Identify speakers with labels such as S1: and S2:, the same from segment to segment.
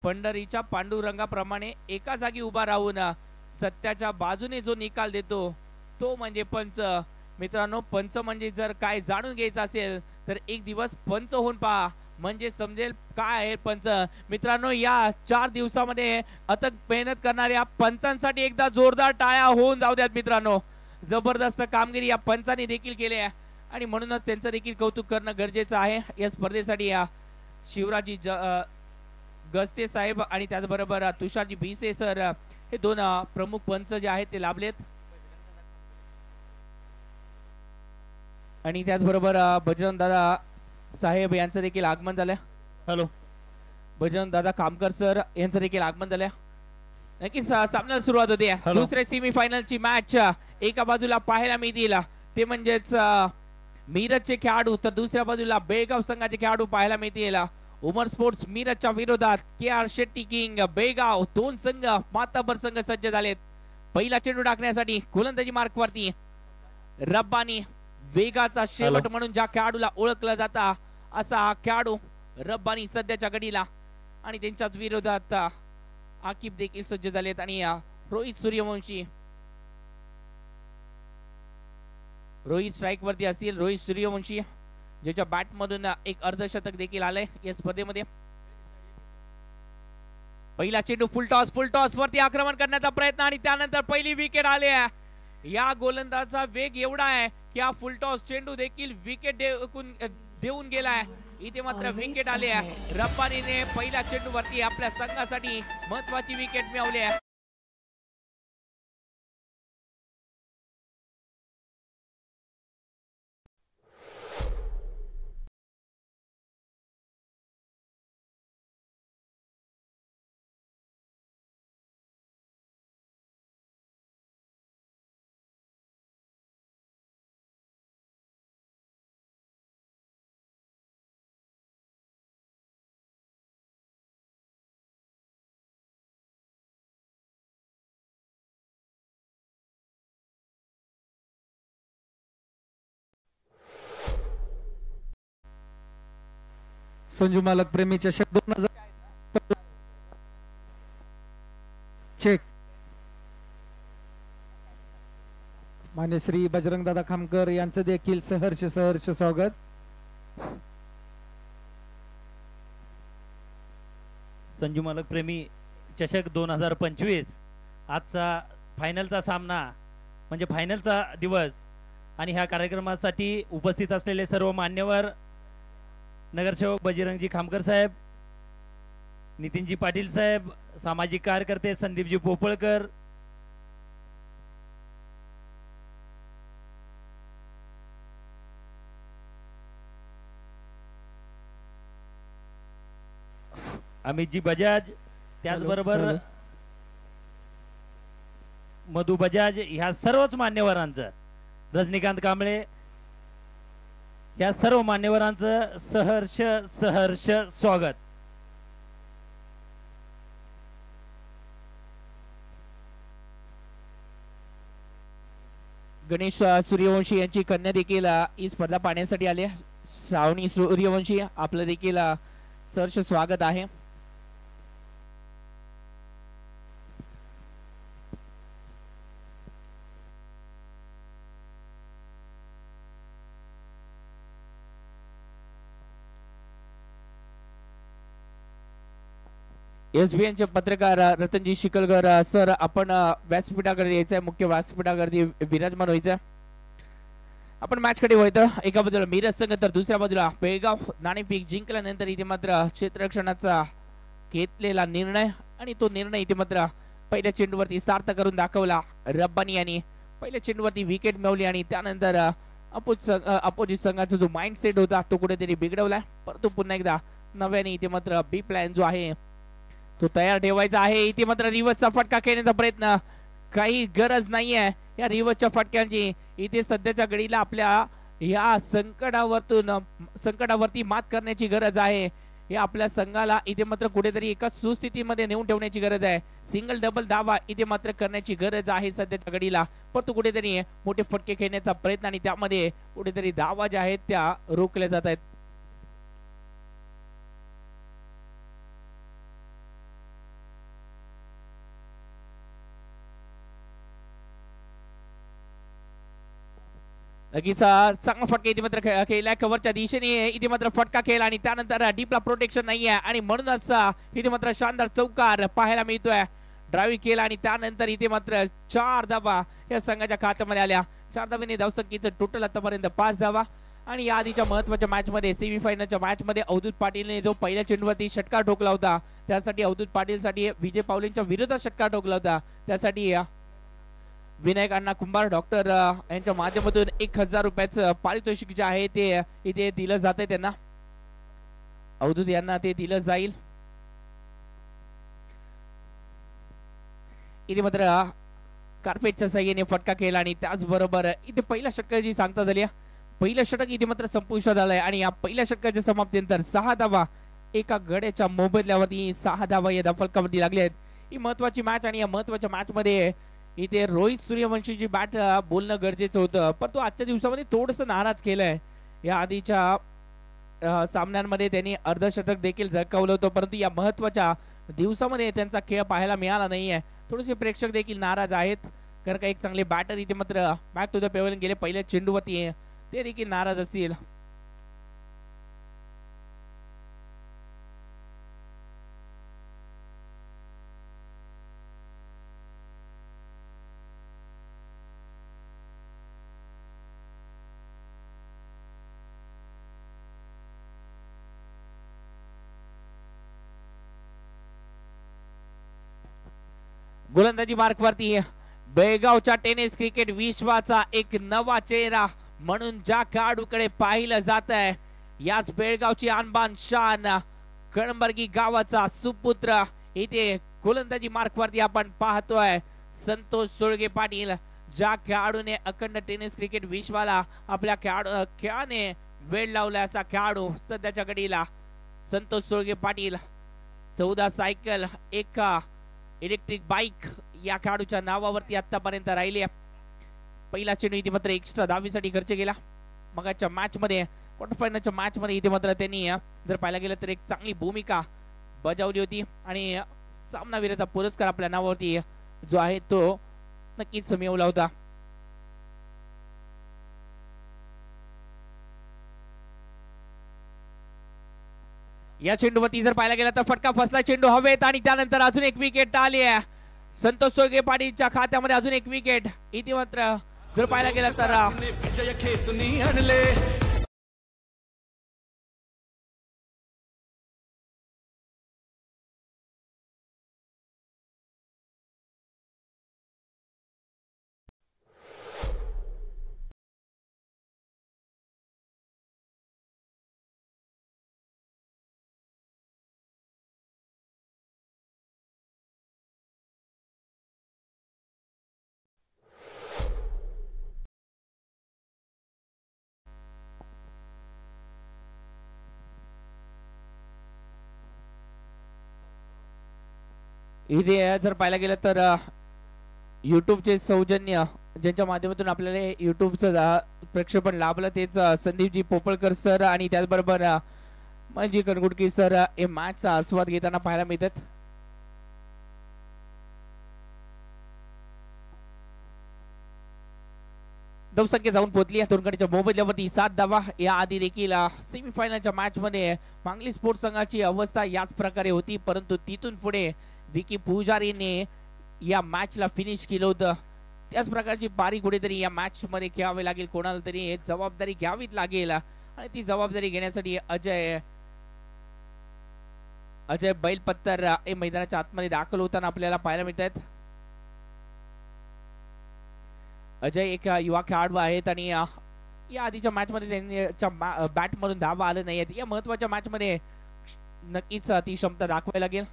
S1: पंढरीच्या पांडुरंगाप्रमाणे एका जागी उभा राहून सत्याच्या बाजूने जो निकाल देतो तो म्हणजे पंच। मित्रांनो, पंच म्हणजे जर काय जाणून घ्यायचं असेल तर एक दिवस पंच होऊन पहा, म्हणजे समजेल काय आहे पंच। मित्रांनो, या 4 दिवसामध्ये अथक मेहनत करणाऱ्या पंचांसाठी एकदा जोरदार टाळ्या होऊन जाऊ द्यात मित्रांनो। जबरदस्त कामगिरी या पंचांनी देखील केली आहे आणि म्हणूनच त्यांचं देखील कौतुक करणं गरजेचं आहे। या स्पर्धेसाठी या शिवराजी गस्ते साहेब आणि त्याचबरोबर तुषारजी भिसे सर हे दोन प्रमुख पंच जे आहेत ते लाभलेत आणि त्याचबरोबर बजरंग दादा साहेब यांचं देखील आगमन झालं।
S2: हॅलो,
S1: बजरंग दादा कामकर सर यांचं देखील आगमन झालं। नक्कीच सामन्याला सुरुवात होते। दुसऱ्या सेमीफायनलची मॅच एका बाजूला पाहायला मिळतील ते म्हणजेच मिरजचे खेळाडू, तर दुसऱ्या बाजूला बेळगाव संघाचे खेळाडू पाहायला मिळतील। उमर स्पोर्ट्स मिरजच्या विरोधात KR शेट्टी किंग बेळगाव, दोन संघ माताबर संघ सज्ज झालेत। पहिला चेंडू टाकण्यासाठी गोलंदाजी मार्कवरती रब्बानी, वेगाचा शेवट म्हणून ज्या खेळाडूला ओळखलं जाता असा हा खेळाडू रब्बानी सध्याच्या घडीला, आणि त्यांच्याच विरोधात आकिब देखील सज्ज झालेत आणि रोहित सूर्यवंशी स्ट्राइक वरती असतील। रोहित सूर्यवंशी ज्याच्या बॅट मधून एक अर्धशतक देखील आलंय या स्पर्धेमध्ये। पहिला चेंडू फुल टॉस वरती आक्रमण करण्याचा प्रयत्न आणि त्यानंतर पहिली विकेट आली आहे। या गोलंदाजाचा वेग एवढा आहे की हा फुल टॉस चेंडू देखील विकेट देऊन गेलाय। इथे मात्र विकेट आली आहे। रब्बानीने पहिल्या चेंडू वरती आपल्या संघासाठी महत्वाची विकेट मिळवली आहे।
S3: संजू मालक प्रेमी चषक 2000 चेक मान्य श्री बजरंग दादा खामकर यांचं देखील सहर्ष स्वागत।
S2: संजू मालक प्रेमी चषक 2025 आजचा फायनलचा सामना म्हणजे फायनलचा दिवस, आणि ह्या कार्यक्रमासाठी उपस्थित असलेले सर्व मान्यवर, नगरसेवक बजरंगजी खामकर साहेब, नितीनजी पाटील साहेब, सामाजिक कार्यकर्ते संदीपजी पोपळकर, अमितजी बजाज, त्याचबरोबर मधु बजाज, ह्या सर्वच मान्यवरांचं, रजनीकांत कांबळे, या सर्व मान्यवरांचं सहर्ष स्वागत।
S1: गणेश सूर्यवंशी यांची कन्या देखील ही स्पर्धा पाहण्यासाठी आले। श्रावणी सूर्यवंशी, आपलं देखील सहर्ष स्वागत आहे। SBN चे पत्रकार रतनजी शिकलकर सर, आपण व्यासपीठाकडे यायचंय, मुख्य व्यासपीठाकडे विराजमान व्हायचं। आपण मॅच कडे वळतो। एका बाजूला मिरज संघ तर दुसऱ्या बाजूला बेळगाव। नाणेफेक जिंकल्यानंतर इथे मात्र क्षेत्ररक्षणाचा घेतलेला निर्णय, आणि तो निर्णय इथे मात्र पहिल्या चेंडूवरती सार्थ करून दाखवला। रब्बानी यांनी पहिल्या चेंडूवरती विकेट मिळवली आणि त्यानंतर अपोजिट संघाचा जो माइंडसेट होता तो कुठेतरी बिघडवलाय, परंतु पुन्हा एकदा नव्याने इथे मात्र बी प्लॅन जो आहे तो तयार ठेवायचा आहे। इथे मात्र रिव्हर्सचा फटका खेळण्याचा प्रयत्न, काही गरज नाहीये या रिव्हर्सच्या फटक्यांची। इथे सध्याच्या घडीला आपल्या या संकटावरती मात करण्याची गरज आहे। हे आपल्या संघाला इथे मात्र कुठेतरी एका सुस्थितीमध्ये नेऊन ठेवण्याची गरज आहे। सिंगल डबल धावा इथे मात्र करण्याची गरज आहे सध्याच्या घडीला, परंतु कुठेतरी मोठे फटके खेळण्याचा प्रयत्न आणि त्यामध्ये कुठेतरी धावा ज्या आहेत त्या रोखल्या जात आहेत। लगेच चांगला फटका इथे मात्र केलाय कव्हरच्या दिशेने. इथे मात्र फटका केला आणि त्यानंतर डीपला प्रोटेक्शन नाहीये आणि म्हणूनच इथे मात्र शानदार चौकार पाहायला मिळतोय. ड्राईव्ह केला आणि त्यानंतर इथे मात्र 4 धावा या संघाच्या खात्यामध्ये आल्या. 4 धावेने धावसंख्येचं टोटल आतापर्यंत 5 धावा. आणि या आधीच्या महत्वाच्या मॅच मध्ये सेमीफायनलच्या मॅच मध्ये अवधूत पाटीलने जो पहिल्या चेंडूवरती षटकार ठोकला होता त्यासाठी अवधूत पाटील साठी विजय पावलेंच्या विरोधात षटकार ठोकला होता. त्यासाठी विनायक अण्णा कुंभार डॉक्टर यांच्या माध्यमातून 1000 रुपयाचं पारितोषिक जे आहे ते इथे दिलं जाते त्यांना. अवधूत यांना ते दिलं जाईल. इथे मात्र कार्पेटच्या साह्याने फटका केला आणि त्याचबरोबर इथे पहिल्या षटकाची सांगता झाली. पहिलं षटक इथे मात्र संपुष्टात आलंय आणि या पहिल्या षटकाच्या समाप्तीनंतर 6 धावा एका गड्याच्या मोबदल्यावरती 6 धावा या धावफलकावरती लागले आहेत. ही महत्वाची मॅच आणि या महत्वाच्या मॅच मध्ये इथे रोहित सूर्यवंशीची बॅट बोलणं गरजेचं होतं पण तो आजच्या दिवसामध्ये थोडंसं नाराज केलंय. या आधीच्या सामन्यांमध्ये त्यांनी अर्धशतक देखील झळकावलं होतं परंतु या महत्वाच्या दिवसामध्ये त्यांचा खेळ पाहायला मिळाला नाहीये. थोडेसे प्रेक्षक देखील नाराज आहेत कारण का एक चांगले बॅटर इथे मात्र बॅक टू द पेव्हलियन गेले पहिल्या चेंडूवरती ते देखील नाराज असतील. गोलंदाजी मार्क वरती बेळगावच्या टेनिस क्रिकेट विश्वाचा एक नवा चेहरा म्हणून ज्या खेळाडूकडे पाहिलं जात आहे याच बेळगावची आणबान शान कळंबर्गी गावाचा सुपुत्र इथे गोलंदाजी मार्क वरती आपण पाहतोय संतोष सोळगे पाटील. ज्या खेळाडूने अखंड टेनिस क्रिकेट विश्वाला आपल्या खेळाने वेळ लावला असा खेळाडू सध्याच्या घडीला Santosh Solge Patil. 14 cycle, 1 electric bike या खेळाडूच्या नावावरती आतापर्यंत राहिले. पहिला चेंडू इथे मात्र एक्स्ट्रा धावेसाठी खर्च केला. मगाच्या मॅच मध्ये क्वार्टर फायनलच्या मॅच मध्ये इथे मात्र त्यांनी जर पाहायला गेलं तर एक चांगली भूमिका बजावली होती आणि सामनावीराचा पुरस्कार आपल्या नावावरती जो आहे तो नक्कीच मिळवला होता. या चेंडूवरती जर पाहायला गेला तर फटका फसला. चेंडू हवेत आणि त्यानंतर अजून एक विकेट आली आहे संतोष सोळगे पाटीलच्या खात्यामध्ये. अजून एक विकेट इथे मात्र जर पाहायला गेला तर इथे जर पाहायला गेलं तर युट्यूबचे सौजन्य ज्यांच्या माध्यमातून आपल्याला युट्यूबचं प्रक्षेपण लाभलं तेच संदीपजी पोपळकर सर आणि त्याचबरोबर मनजी कणगुटकी सर हे मॅचचा आस्वाद घेताना पाहायला मिळतात. धावसंख्या जाऊन पोहोचली दोन गटाच्या मोबदल्यावरती 7 धावा. या आधी देखील सेमीफायनलच्या मॅच मध्ये मांगली स्पोर्ट्स संघाची अवस्था याच प्रकारे होती परंतु तिथून पुढे विकी पुजारीने या मॅचला फिनिश केलं होतं. त्याच प्रकारची बारी कुठेतरी या मॅच मध्ये खेळावी लागेल. कोणाला तरी जबाबदारी घ्यावीच लागेल आणि ती जबाबदारी घेण्यासाठी अजय बैलपत्तर हे मैदानाच्या आतमध्ये दाखल होताना आपल्याला पाहायला मिळतात. अजय एक युवा खेळाडू आहेत आणि या आधीच्या मॅच मध्ये त्यांच्या बॅट मधून धावा आले नाहीत. या महत्वाच्या मॅच मध्ये नक्कीच ती क्षमता दाखवायला लागेल.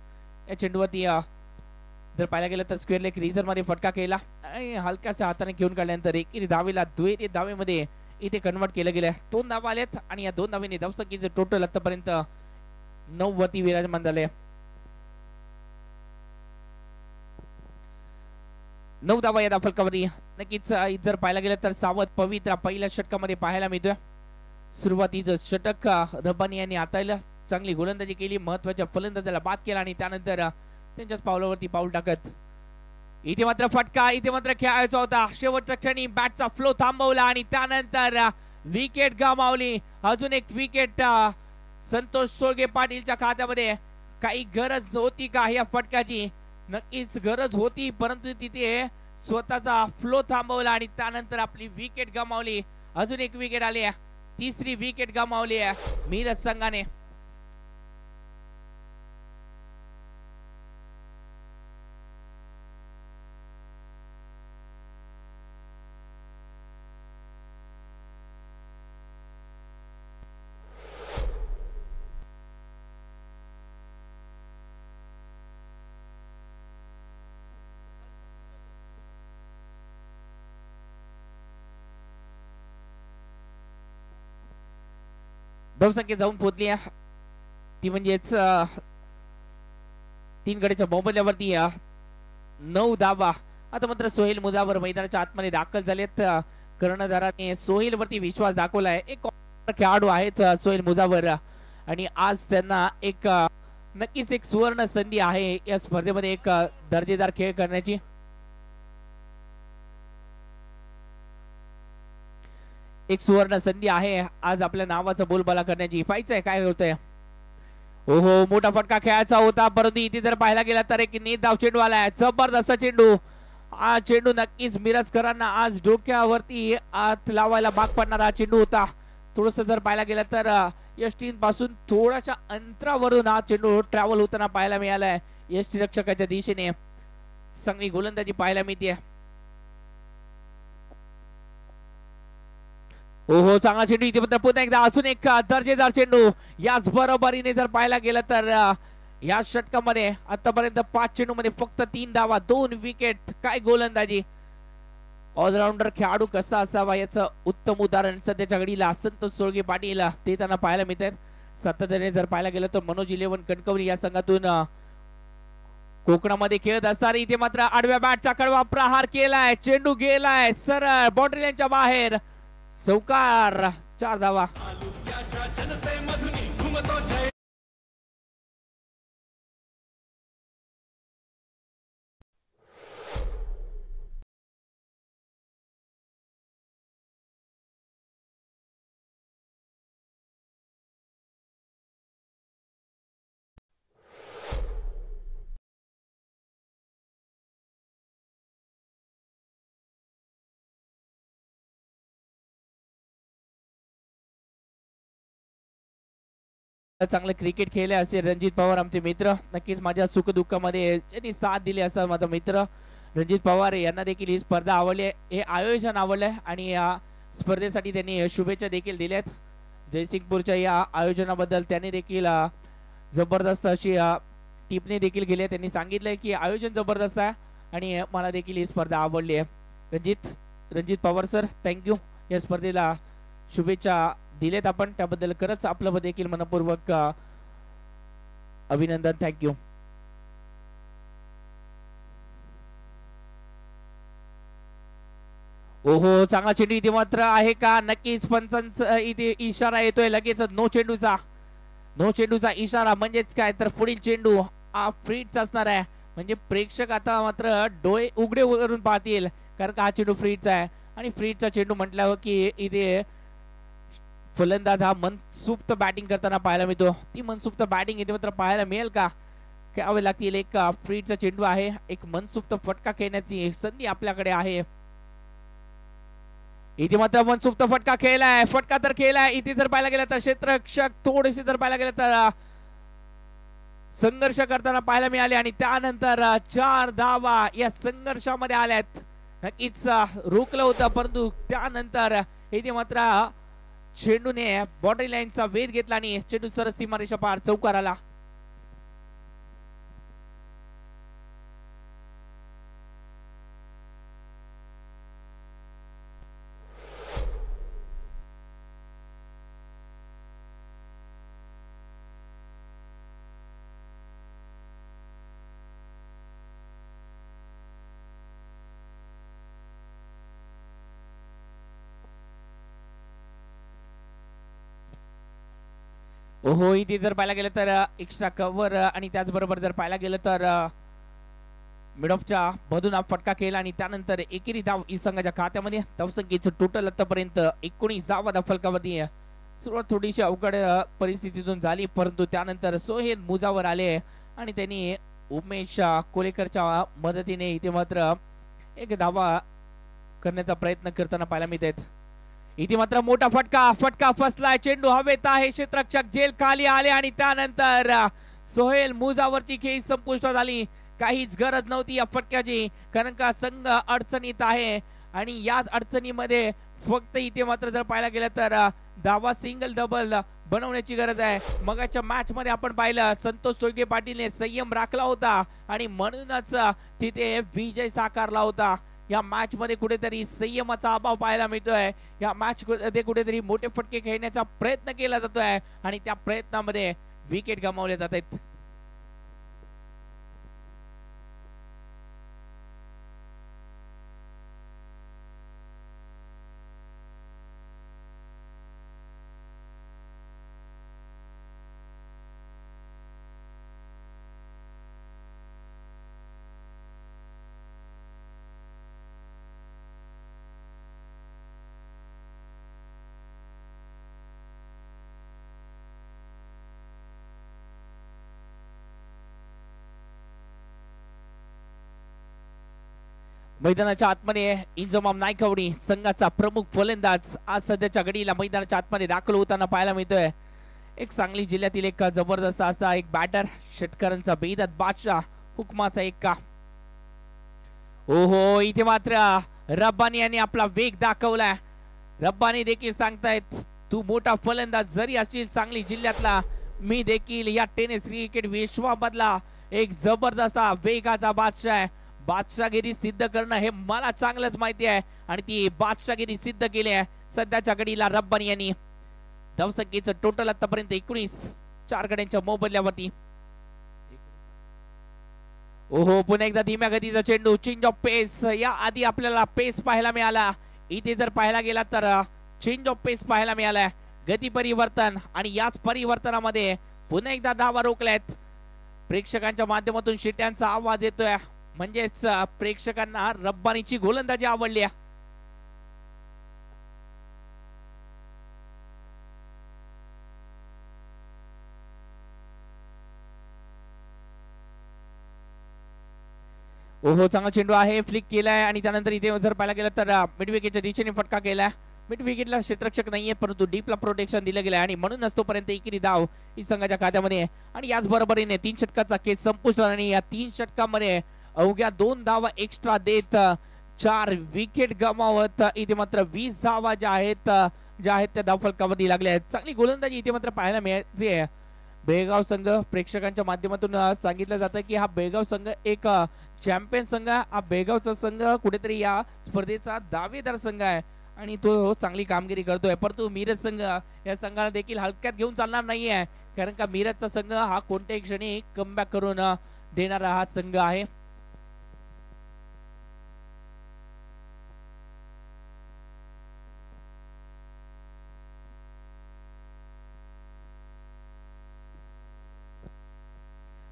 S1: या चेंडूवरती जर पाहायला गेलं तर स्क्वेअर लेग रिझर मध्ये फटका केला आणि हलक्याच्या हाताने घेऊन काढल्यानंतर एकेरी धावेला दुहेरी धावेमध्ये इथे कन्वर्ट केलं गेलं. 2 धावा आल्यात आणि या 2 धावेने धावसंख्येचं टोटल आतापर्यंत 9 वरती विराजमान झाले. 9 धावा या धावफलकावरती. नक्कीच जर पाहायला गेलं तर सावध पवित्र पहिल्या षटकामध्ये पाहायला मिळतोय. सुरुवातीचं षटक रब्बानी यांनी हाताळलं. चांगली गोलंदाजी केली. महत्वाच्या फलंदाजाला बाद केला आणि त्यानंतर त्यांच्याच पावलावरती पाऊल टाकत इथे मात्र फटका, इथे मात्र खेळायचा होता. शेवटच्या क्षणी बॅटचा फ्लो थांबवला आणि त्यानंतर विकेट गमावली. अजून एक विकेट संतोष सोळगे पाटीलच्या खात्यामध्ये. काही गरज होती का या फटकाची? नक्कीच गरज होती, परंतु तिथे स्वतःचा फ्लो थांबवला आणि त्यानंतर आपली विकेट गमावली. अजून एक विकेट आली आहे, तिसरी विकेट गमावली आहे मिरज संघाने. धावसंख्या जाऊन पोहोचली ती म्हणजेच 3 गड्याच्या मोबदल्यावरती 9 धावा. आता मात्र सोहेल मुजावर मैदानाच्या आतमध्ये दाखल झालेत. कर्णधाराने सोहेल वरती विश्वास दाखवलाय. एक खेळाडू आहेत सोहेल मुजावर आणि आज त्यांना एक नक्कीच एक सुवर्ण संधी आहे या स्पर्धेमध्ये एक दर्जेदार खेळ करण्याची. एक सुवर्ण संधी आहे आज आपल्या नावाचा बोलबाला करण्याची. पाहायचंय काय होतंय. ओहो, मोठा फटका खेळायचा होता, परंतु इथे जर पाहायला गेला तर एक नेट धाव चेंडू आलाय. जबरदस्त चेंडू. हा चेंडू नक्कीच मिरजकरांना आज डोक्यावरती हात लावायला भाग पडणारा चेंडू होता. थोडस जर पाहायला गेला तर यष्टी पासून थोड्याशा अंतरावरून हा चेंडू ट्रॅव्हल होताना पाहायला मिळालाय. यष्टी रक्षकाच्या दिशेने चांगली गोलंदाजी पाहायला मिळते. ओहो, चांगला चेंडू इथे मात्र पुन्हा एकदा अजून एक दर्जेदार चेंडू. याच बरोबरीने जर पाहायला गेलं तर या षटकामध्ये आतापर्यंत 5 चेंडू मध्ये फक्त 3 धावा, 2 विकेट. काय गोलंदाजी. ऑलराऊंडर खेळाडू कसा असावा याचं उत्तम उदाहरण सध्याच्या घडीला संतोष सोळगे पाटील ते त्यांना पाहायला मिळतात. सातत्याने जर पाहायला गेलं तर मनोज 11 कणकवली या संघातून कोकणामध्ये खेळत असताना इथे मात्र आडव्या बॅटचा कडवा प्रहार केलाय. चेंडू गेलाय सरळ बाउंड्री लाईनच्या बाहेर. चौकार, 4 धावा. चांगलं क्रिकेट खेळले असे रणजित पवार आमचे मित्र. नक्कीच माझ्या सुख दुःखामध्ये त्यांनी साथ दिली असा माझा मित्र रणजित पवार यांना देखील ही स्पर्धा आवडली, हे आयोजन आवडलंय आणि या स्पर्धेसाठी त्यांनी शुभेच्छा देखील दिल्यात. जयसिंगपूरच्या या आयोजनाबद्दल त्यांनी देखील जबरदस्त अशी टिप्पणी देखील केली. त्यांनी सांगितलंय की आयोजन जबरदस्त आहे आणि मला देखील ही स्पर्धा आवडली आहे. Ranjit Pawar sir, thank you. या स्पर्धेला शुभेच्छा दिलेत आपण, त्याबद्दल खरंच आपलं देखील मनपूर्वक अभिनंदन. थँक्यू. ओहो, चांगला चेंडू इथे मात्र आहे का? नक्कीच पंचांचा इथे इशारा येतोय लगेच. नो चेंडूचा इशारा म्हणजेच काय तर पुढील चेंडू हा फ्रीडचा असणार आहे. म्हणजे प्रेक्षक आता मात्र डोळे उघडे करून पाहतील, कारण का हा चेंडू फ्रीडचा आहे आणि फ्रीडचा चेंडू म्हटल्यावर की इथे फलंदाज हा मनसुक्त बॅटिंग करताना पाहायला मिळतो. ती मनसुक्त बॅटिंग इथे मात्र पाहायला मिळेल का? खेळावे लागतील. एक फ्रीडचा चेंडू आहे, एक मनसुक्त फटका खेळण्याची संधी आपल्याकडे आहे. इथे मात्र मनसुक्त फटका खेळलाय. फटका तर खेळलाय. इथे जर पाहायला गेलं तर क्षेत्ररक्षक थोडेसे जर पाहायला गेलं तर संघर्ष करताना पाहायला मिळाले आणि त्यानंतर 4 धावा या संघर्षामध्ये आल्यात. नक्कीच रोखलं होतं, परंतु त्यानंतर इथे मात्र चेंडूने बाउंड्री लाईनचा वेध घेतला आणि चेंडू सरस सीमारेषा पार चौकार आला. ओहो, इथे जर पाहायला गेलं तर एक्स्ट्रा कव्हर आणि त्याचबरोबर जर पाहायला गेलं तर मिड ऑफच्या मधून हा फटका केला आणि त्यानंतर एकेरी धाव ई संघाच्या खात्यामध्ये. धावसंख्येचं टोटल आतापर्यंत 19 धावा फलकामध्ये. सुरुवात थोडीशी अवघड परिस्थितीतून झाली, परंतु त्यानंतर सोहेल मुजावर आले आणि त्यांनी उमेश कोलेकरच्या मदतीने इथे मात्र एक धावा करण्याचा प्रयत्न करताना पाहायला मिळत आहेत. इथे मात्र मोठा फटका फसलाय. चेंडू हवेत आहे. क्षेत्ररक्षक जेल खाली आले आणि त्यानंतर सोहेल मुजावरची खेळी संपुष्टात आली. काहीच गरज नव्हती या फटक्याची, कारण का संघ अडचणीत आहे आणि याच अडचणीमध्ये फक्त इथे मात्र जर पाहायला गेलं तर धावा सिंगल डबल बनवण्याची गरज आहे. मगाच्या मॅच मध्ये आपण पाहिलं संतोष सोळके पाटीलने संयम राखला होता आणि म्हणूनच तिथे विजय साकारला होता. या मॅच मध्ये कुठेतरी संयमाचा अभाव पाहायला मिळतोय. या मॅच मध्ये कुठेतरी मोठे फटके खेळण्याचा प्रयत्न केला जातोय आणि त्या प्रयत्नामध्ये विकेट गमावले जात आहेत. मैदानाच्या आतमध्ये इंजमाम नायकवडी संघाचा प्रमुख फलंदाज आज सध्याच्या घडीला मैदानाच्या आतमध्ये दाखल होताना पाहायला मिळतोय. एक सांगली जिल्ह्यातील एक जबरदस्त असा एक बॅटर, षटकारांचा बेदात बादशाह, हुकमाचा एक ओहो इथे मात्र रब्बानी यांनी आपला वेग दाखवलाय. रब्बानी देखील सांगतायत तू मोठा फलंदाज जरी असशील सांगली जिल्ह्यातला, मी देखील या टेनिस क्रिकेट विश्वामधला एक जबरदस्त वेगाचा बादशाह आहे. बादशाहगिरी सिद्ध करणं हे मला चांगलंच माहिती आहे आणि ती बादशाहगिरी सिद्ध केली आहे सध्याच्या घडीला रब्बानी यांनी. धावसंख्येचं टोटल आतापर्यंत 19, 4 गड्यांच्या मोबदल्यावरती. ओहो पुन्हा एकदा धीम्या गतीचा चेंडू, चेंज ऑफ पेस. या आधी आपल्याला पेस पाहायला मिळाला, इथे जर पाहायला गेला तर चेंज ऑफ पेस पाहायला मिळालाय. गती परिवर्तन आणि याच परिवर्तनामध्ये पुन्हा एकदा धावा रोखल्यात. प्रेक्षकांच्या माध्यमातून शिट्यांचा आवाज येतोय, म्हणजेच प्रेक्षकांना रब्बानीची गोलंदाजी आवडली. ओहो चांगला चेंडू आहे, फ्लिक केलाय आणि त्यानंतर इथे जर पाहायला गेलं तर मिड विकेटच्या दिशेने फटका केलाय. मिड विकेटला क्षेत्ररक्षक नाहीये, परंतु डीपला प्रोटेक्शन दिलं गेलं आणि म्हणूनच तोपर्यंत एकेरी धाव ही संघाच्या खात्यामध्ये. आणि याच बरोबरीने 3 षटकाचा केस संपुष्ट आणि या 3 षटकामध्ये अवघ्या 2 धावा एक्स्ट्रा देत 4 विकेट गमावत इथे मात्र 20 धावा ज्या आहेत त्या धावफलकामध्ये लागल्या आहेत. चांगली गोलंदाजी इथे मात्र पाहायला मिळते. बेळगाव संघ प्रेक्षकांच्या माध्यमातून सांगितलं जातं की हा बेळगाव संघ एक चॅम्पियन संघ, हा बेळगावचा संघ कुठेतरी या स्पर्धेचा दावेदार संघ आहे आणि तो चांगली कामगिरी करतोय. परंतु मिरज संघ या संघाला देखील हलक्यात घेऊन चालणार नाहीये, कारण का मिरजचा संघ हा कोणत्याही क्षणी कमबॅक करून देणारा हा संघ आहे.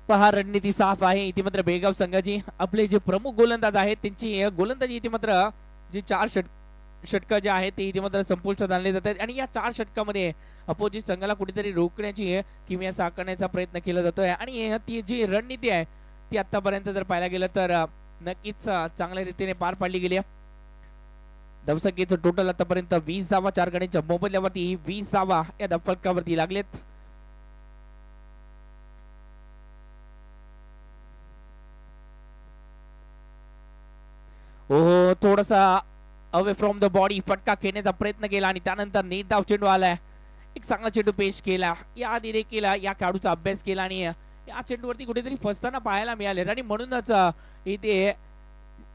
S1: पहा रणनीती साफ आहे इथे मात्र बेळगाव संघाची. आपले जे प्रमुख गोलंदाज आहेत त्यांची गोलंदाजी इथे मात्र जे 4 षटक जे आहेत ते इथे मात्र संपुष्टात आणले जातात आणि या 4 षटकामध्ये अपोजिट संघाला कुठेतरी रोखण्याची किंवा साकारण्याचा प्रयत्न केला जातोय आणि ती जी रणनीती आहे ती आतापर्यंत जर पाहायला गेलं तर नक्कीच चांगल्या रीतीने पार पाडली गेली. धावसंख्येचं टोटल आतापर्यंत 20 धावा 4 गड्यांच्या मोबदल्यावरती 20 धावा या धावफलकावरती लागलेत. ओहो थोडासा अवे फ्रॉम द बॉडी फटका खेळण्याचा प्रयत्न केला आणि त्यानंतर निर्धाव चेंडू आलाय. एक चांगला चेंडू पेश केला. या आधी देखील या खेळाडूचा अभ्यास केला आणि या चेंडूवरती कुठेतरी फसताना पाहायला मिळाले आणि म्हणूनच इथे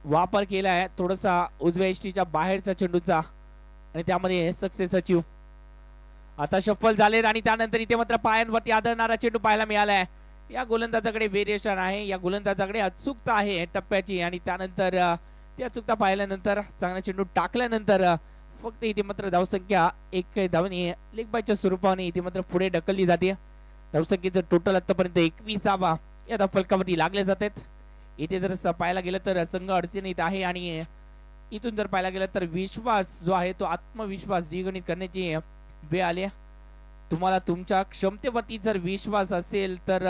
S1: वापर केलाय थोडासा उजव्या एष्टीच्या बाहेरच्या चेंडूचा आणि त्यामध्ये सक्सेस अचीव. आता शफल झालेत आणि त्यानंतर इथे मात्र पायांवरती आदळणारा चेंडू पाहायला मिळालाय. या गोलंदाजाकडे व्हेरिएशन आहे, या गोलंदाजाकडे अचूकता आहे टप्प्याची आणि त्यानंतर ती अचूकता पाहिल्यानंतर चांगला चेंडू टाकल्यानंतर फक्त इथे मात्र धावसंख्या 1 धावने लेग बायच्या स्वरूपाने इथे मात्र पुढे ढकलली जाते. धावसंख्येचं टोटल आतापर्यंत 21 धावा या धावफलकावरती लागले जातात. इथे जर पाहायला गेलं तर संघ अडचणीत आहे आणि इथून जर पाहायला गेलं तर विश्वास जो आहे तो आत्मविश्वास द्विगुणित करण्याची वेळ आली. तुम्हाला तुमच्या क्षमतेवरती जर विश्वास असेल तर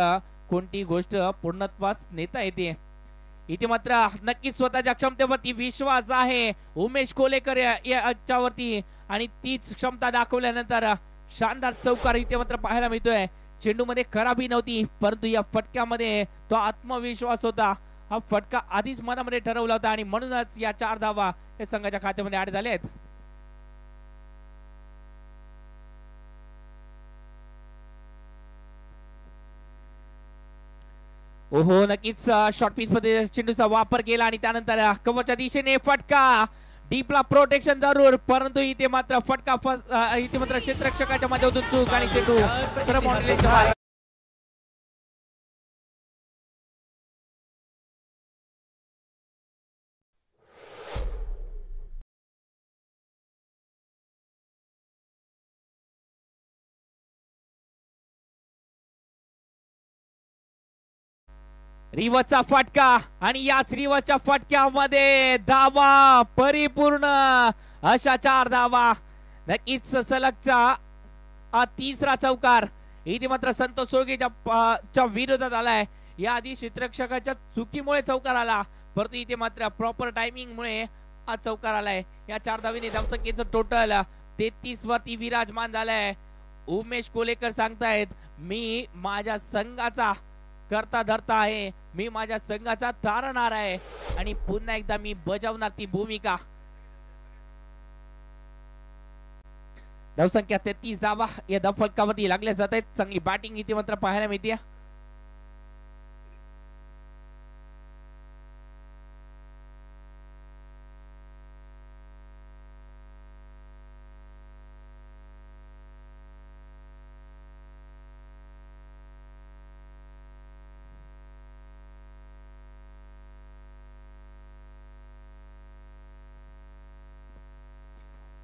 S1: कोणती गोष्ट पूर्णत्वास नेता येते. इथे मात्र नक्कीच स्वतःच्या क्षमतेवरती विश्वास आहे उमेश कोलेकर याच्यावरती आणि तीच क्षमता दाखवल्यानंतर शानदार चौकार इथे मात्र पाहायला मिळतोय. चेंडू मध्ये खराबी नव्हती परंतु या फटक्यामध्ये तो आत्मविश्वास होता. हा फटका आधीच मनामध्ये ठरवला होता आणि म्हणूनच या 4 धावा या संघाच्या खात्यामध्ये ऍड झाले आहेत. ओहो नक्कीच शॉर्ट पिच मध्ये चेंडूचा वापर केला आणि त्यानंतर कव्हरच्या दिशेने फटका डीपला प्रोटेक्शन जरूर परंतु इथे मात्र फटका इथे मात्र क्षेत्ररक्षकाच्या माध्यमातून चूक आणि चेंडू सरळ बाउंड्रीच्या बाहेर. रिवचा फटका आणि याच रिवच्या फटक्यामध्ये धावा परिपूर्ण अशा 4 धावा. नक्कीच सलगचा तिसरा चौकार इथे मात्र संतोष सोळगेच्या विरोधात आलाय. या आधी क्षेत्ररक्षकाच्या चुकीमुळे चौकार आला परंतु इथे मात्र प्रॉपर टायमिंग मुळे हा चौकार आलाय. या 4 धावेने धावसंख्येचं टोटल 33 वरती विराजमान झालाय. उमेश कोलेकर सांगतायत मी माझ्या संघाचा करता धरता आहे मी माझ्या संघाचा तारणार आहे आणि पुन्हा एकदा मी बजावणार ती भूमिका. धावसंख्या 33 धावा या धावफलकावरती लागल्या जात आहेत. चांगली बॅटिंग इथे मात्र पाहायला मिळते.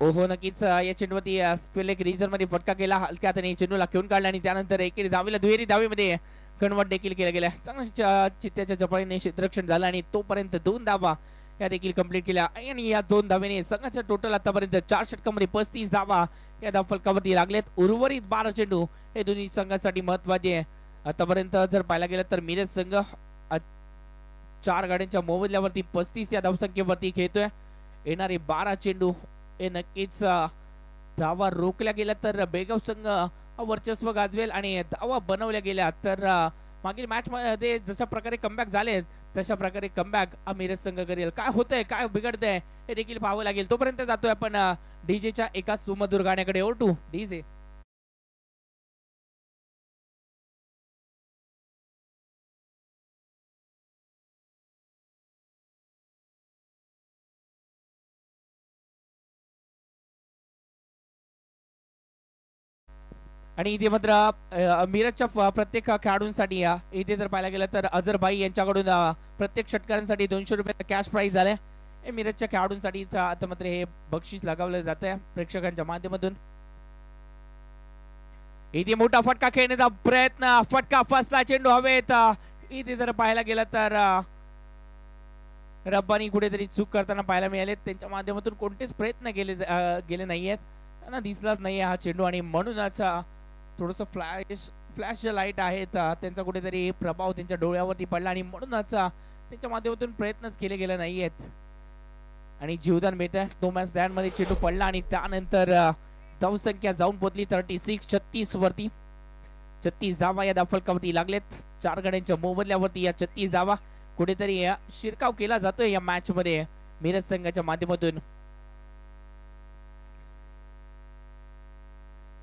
S1: ओहो नक्कीच या चेंडूवरती स्क्वेलेक रिजन मध्ये फटका केला. हलक्या हाताने चेंडूला खेळून काढला आणि त्यानंतर एकेरी धावीला दुहेरी धावीमध्ये कन्वर्ट देखील केला गेला. चांगल्या चित्त्याच्या जपाळीने क्षेत्ररक्षण झालं आणि तोपर्यंत 2 धावा या देखील कंप्लीट केल्या आणि या 2 धावेने संघाच्या टोटल आतापर्यंत 4 षटकांमध्ये 35 धावा या धावफलकावरती लागलेत. उर्वरित 12 चेंडू हे दोन्ही संघासाठी महत्वाचे. आतापर्यंत जर पाहायला गेलं तर मिरज संघ 4 गाड्यांच्या मोबदल्यावरती 35 या धावसंख्येवरती खेळतोय. येणारे 12 चेंडू हे नक्कीच धावा रोखल्या गेल्या तर बेगाव संघ वर्चस्व गाजवेल आणि धावा बनवल्या गेल्या तर मागील मॅच मध्ये जशा प्रकारे कमबॅक झाले तशा प्रकारे कमबॅक मिरज संघ करेल. काय होतंय काय बिघडतंय हे देखील पाहावं लागेल. तोपर्यंत जातोय आपण डीजेच्या एका सुमधुर गाण्याकडे. Or two DJ. आणि इथे मात्र मिरजच्या प्रत्येक खेळाडूंसाठी इथे जर पाहायला गेलं तर अझरभाई यांच्याकडून प्रत्येक षटकारांसाठी 200 रुपये कॅश प्राइज झाले. हे मिरजच्या खेळाडूंसाठी आता मात्र हे बक्षीस लगावलं जात आहे प्रेक्षकांच्या माध्यमातून. इथे मोठा फटका खेळण्याचा प्रयत्न फटका फसला चेंडू हवेत. इथे जर पाहायला गेलं तर रब्बानी कुठेतरी चूक करताना पाहायला मिळाले. त्यांच्या माध्यमातून कोणतेच प्रयत्न गेले नाहीयेत. त्यांना दिसलाच नाही हा चेंडू आणि म्हणूनच थोडस फ्लॅश ज्या लाईट आहेत त्यांचा कुठेतरी प्रभाव त्यांच्या डोळ्यावरती पडला आणि म्हणूनच त्यांच्या माध्यमातून प्रयत्नच केले गेले नाहीयेत आणि जीवदान मिळतंय. 2 मॅच दॅन मध्ये चेंडू पडला आणि त्यानंतर धावसंख्या जाऊन पोहोचली 36 वरती. 36 धावा या धावफलकावरती लागलेत. 4 गड्यांच्या मोबदल्यावरती या 36 धावा कुठेतरी शिरकाव केला जातोय या मॅच मध्ये मिरज संघाच्या माध्यमातून.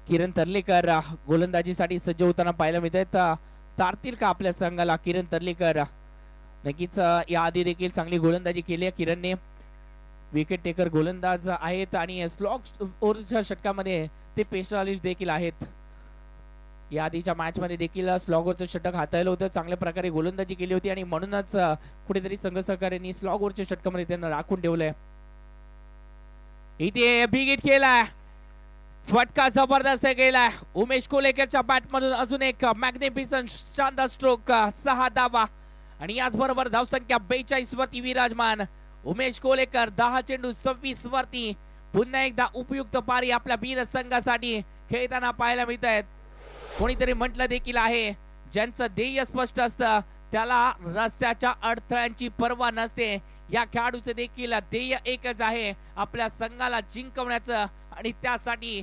S1: किरण तरलेकर गोलंदाजीसाठी सज्ज होताना पाहायला मिळत. तारतील का आपल्या संघाला किरण तरलेकर. नक्कीच या आधी देखील चांगली गोलंदाजी केली आहे किरणने. विकेट टेकर गोलंदाज आहेत आणि स्लॉग ओव्हरच्या षटकामध्ये ते स्पेशलिस्ट देखील आहेत. या आधीच्या मॅच मध्ये देखील स्लॉग ओव्हरचं षटक हाताळलं होतं. चांगल्या प्रकारे गोलंदाजी केली होती आणि म्हणूनच कुठेतरी संघ सहकार्यांनी स्लॉग ओव्हरच्या षटकामध्ये त्यांना राखून ठेवलंय. इथे बिग हिट केलाय. फटका जबरदस्त गेलाय. उमेश कोलेकरच्या बॅट मधून अजून एक मॅग्निफिसंट शानदार स्ट्रोक. 6 धावा आणि याचबरोबर धावसंख्या 42 वरती विराजमान उमेश कोलेकर 10 चेंडू 26 वरती पुन्हा एकदा उपयुक्त पारी आपल्या वीर संघासाठी खेळताना पाहायला मिळत आहेत. कोणीतरी म्हटलं देखील आहे, ज्यांचं ध्येय स्पष्ट असतं त्याला रस्त्याच्या अडथळ्यांची पर्वा नसते. या खेळाडूचे देखील ध्येय एकच आहे, आपल्या संघाला जिंकवण्याचं, आणि त्यासाठी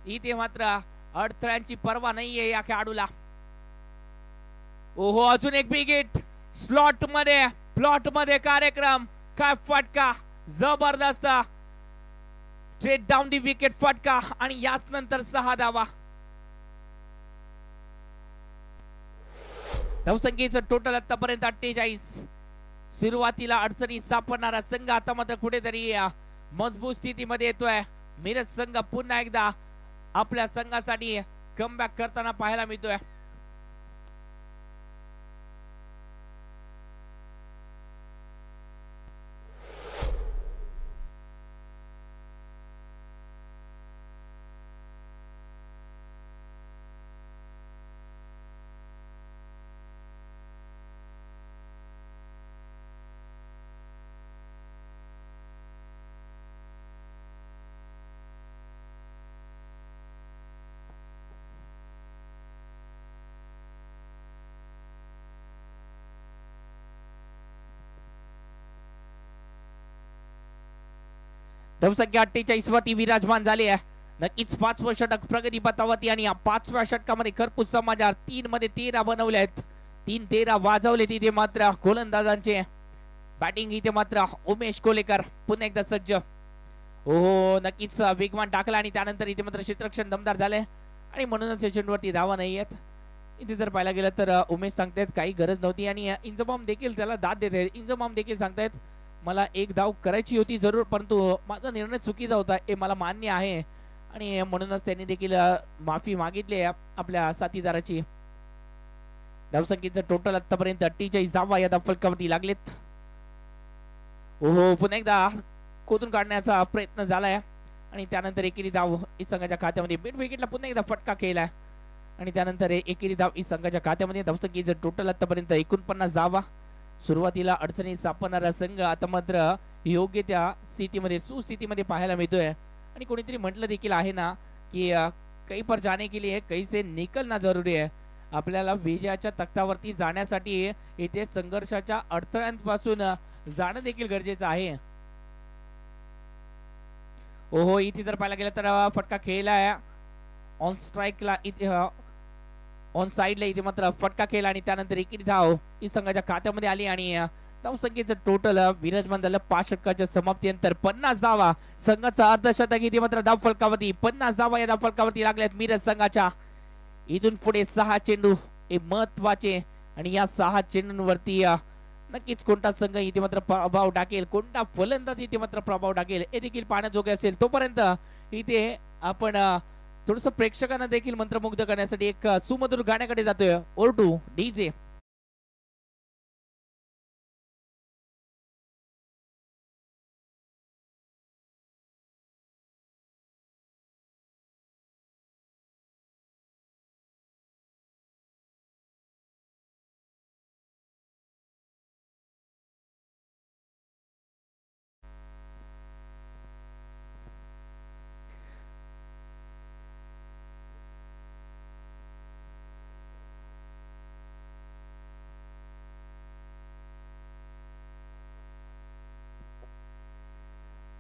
S1: इथे मात्र अडथळ्यांची पर्वा नाहीये या खेळाडूला. ओहो, अजून एक बिग हिट स्लॉट मध्ये, प्लॉट मध्ये कार्यक्रम. काय फटका, जबरदस्त स्ट्रेट डाऊन दी विकेट फटका, आणि याच नंतर 6 धावा. धावसंख्येचं टोटल आतापर्यंत 48. सुरुवातीला अडचणी सापडणारा संघ आता मात्र कुठेतरी मजबूत स्थितीमध्ये येतोय. मिरज संघ पुन्हा एकदा आपल्या संघासाठी कमबॅक करताना पाहायला मिळतोय. धावसंख्या 48 वरती विराजमान झाली आहे. नक्कीच 5वा षटक प्रगती पथावरती, आणि या 5व्या षटकामध्ये खरपूस समाचार. 3 मध्ये 13 बनवले आहेत, 3-13 वाजवले. तिथे मात्र गोलंदाजांचे बॅटिंग इथे मात्र उमेश कोलेकर पुन्हा एकदा सज्ज. हो, नक्कीच वेगवान टाकला, आणि त्यानंतर इथे मात्र क्षेत्ररक्षण दमदार झाले, आणि म्हणूनच चेंडूवरती धावा नाही आहेत. इथे जर पाहायला गेलं तर उमेश सांगतायत काही गरज नव्हती, आणि इंजमाम देखील त्याला दाद देत आहेत. इंजमाम देखील सांगतायत मला एक धाव करायची होती जरूर, परंतु माझा निर्णय चुकीचा होता हे मला मान्य आहे, आणि म्हणूनच त्यांनी देखील माफी मागितली आपल्या साथीदाराची. धावसंख्येचं टोटल आतापर्यंत 48 धावा या फलकावरती लागलेत. ओहो, पुन्हा एकदा कोतून काढण्याचा प्रयत्न झालाय, आणि त्यानंतर एकेरी धाव इस संघाच्या खात्यामध्ये. मिड विकेटला पुन्हा एकदा फटका केलाय, आणि त्यानंतर एकेरी धाव इस संघाच्या खात्यामध्ये. धावसंख्येचं टोटल आतापर्यंत 49 धावा. सुरुवातीला अडचणी सापडणारा संघ आता मात्र योग्य त्या स्थितीमध्ये, सुस्थितीमध्ये पाहायला मिळतोय. आणि कोणीतरी म्हटलं देखील आहे ना की कहीं पर जाने के लिए कहीं से निकलना जरुरी आहे. आपल्याला विजयाच्या तख्तावरती जाण्यासाठी इथे संघर्षाच्या अडथळ्यांपासून जाणं देखील गरजेचं आहे. ओहो, इथे जर पाहायला गेलं तर फटका खेळलाय ऑन स्ट्राइकला, इथे ऑन साइडला इथे मात्र फटका केला, आणि त्यानंतर एकेरी धाव इस संघाच्या खात्यामध्ये आली, आणि धावसंख्येचं टोटल विराजमान झालं 5 षटकाच्या समाप्तीनंतर 50 धावा. संघाचा अर्धशतक इथे मात्र धाव फलकावरती, 50 धावा या धाव फलकावरती लागल्यात मिरज संघाच्या. इथून पुढे 6 चेंडू हे महत्वाचे, आणि या 6 चेंडूंवरती नक्कीच कोणता संघ इथे मात्र प्रभाव टाकेल, कोणता फलंदाज इथे मात्र प्रभाव टाकेल हे देखील पाहण्याजोगे असेल. तोपर्यंत इथे आपण थोडस प्रेक्षकांना देखील मंत्रमुग्ध करण्यासाठी एक सुमधुर गाण्याकडे जातोय. ओरडू डीजे.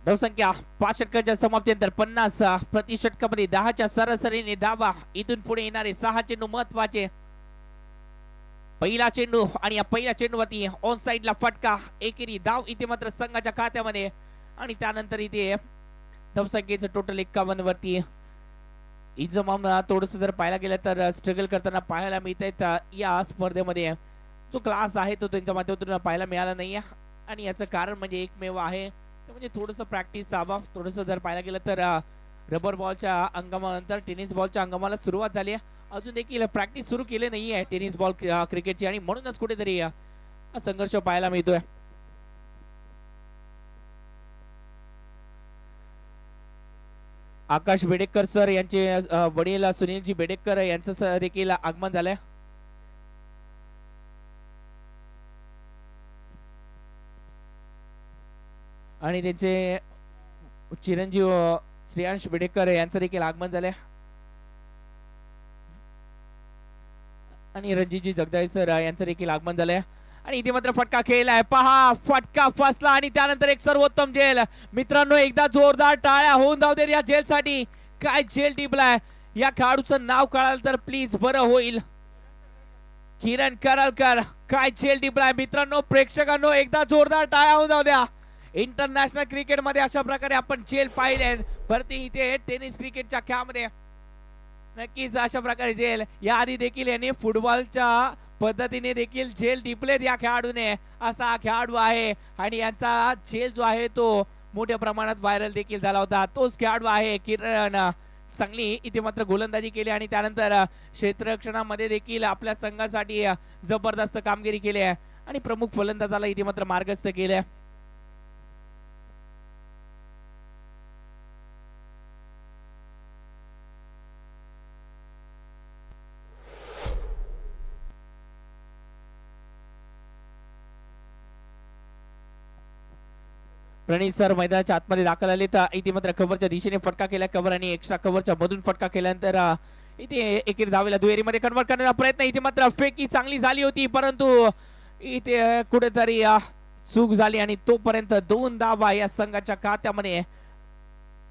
S1: धावसंख्या 5 षटकाच्या समाप्तीनंतर 50 प्रति षटकामध्ये 10च्या सरासरीने धावा. इथून पुढे येणारे 6 चेंडू महत्वाचे. पहिला चेंडू, आणि या पहिल्या चेंडूवरती ऑन साइडला फटका, एकेरी धाव इथे मात्र संघाच्या खात्यामध्ये. आणि त्यानंतर इथे धावसंख्येचं टोटल 51 वरती इंजमाम थोडस जर पाहायला गेलं तर स्ट्रगल करताना पाहायला मिळत आहेत या स्पर्धेमध्ये. जो क्लास आहे तो त्यांच्या माध्यमातून पाहायला मिळाला नाहीये, आणि याचं कारण म्हणजे एकमेव आहे म्हणजे थोडस प्रॅक्टिसचा अभाव. थोडस जर पाहायला गेलं तर रबर बॉलच्या अंगमानंतर टेनिस बॉलच्या अंगमाला सुरुवात झाली आहे. अजून देखील प्रॅक्टिस सुरू केली नाही आहे टेनिस बॉल क्रिकेटची, आणि म्हणूनच कुठेतरी संघर्ष पाहायला मिळतोय. आकाश बेडेकर सर यांचे वडील सुनीलजी बेडेकर यांचं देखील आगमन झालंय. आणि त्यांचे चिरंजीव श्रेयांश बेडेकर यांचं देखील आगमन झालंय आणि रणजितजी जगदाळे सर यांचं देखील आगमन झालंय आणि इथे मात्र फटका खेळलाय पहा फटका फसला आणि त्यानंतर एक सर्वोत्तम जेल मित्रांनो एकदा जोरदार टाळ्या होऊन जाऊ दे या जेल साठी काय जेल टिपलाय या खेळाडूचं नाव कळाल तर प्लीज बरं होईल किरण करलकर काय जेल टिपलाय मित्रांनो प्रेक्षकांनो एकदा जोरदार टाळ्या होऊन जाऊ द्या इंटरनॅशनल क्रिकेट मध्ये अशा प्रकारे आपण जेल पाहिले परती इथे टेनिस क्रिकेटच्या खेळामध्ये नक्कीच अशा प्रकारे जेल या आधी देखील यांनी फुटबॉलच्या पद्धतीने देखील जेल टिपलेत या खेळाडूने असा हा खेळाडू आहे आणि यांचा जेल जो आहे तो मोठ्या प्रमाणात व्हायरल देखील झाला होता तोच खेळाडू आहे किरण चांगली इथे मात्र गोलंदाजी केली आणि त्यानंतर क्षेत्ररक्षणामध्ये देखील आपल्या संघासाठी जबरदस्त कामगिरी केली आहे आणि प्रमुख फलंदाजाला इथे मात्र मार्गस्थ केले प्रणीत सर मैदानाच्या आतमध्ये दाखल आले तर इथे मात्र कव्हरच्या दिशेने फटका केला कव्हर आणि एक्स्ट्रा कव्हरच्या मधून फटका केल्यानंतर इथे एकेरी धावेला दुहेरीमध्ये कन्वर्ट करण्याचा प्रयत्न इथे मात्र फेकी चांगली झाली होती परंतु इथे कुठेतरी चूक झाली आणि तोपर्यंत 2 धावा या संघाच्या खात्यामध्ये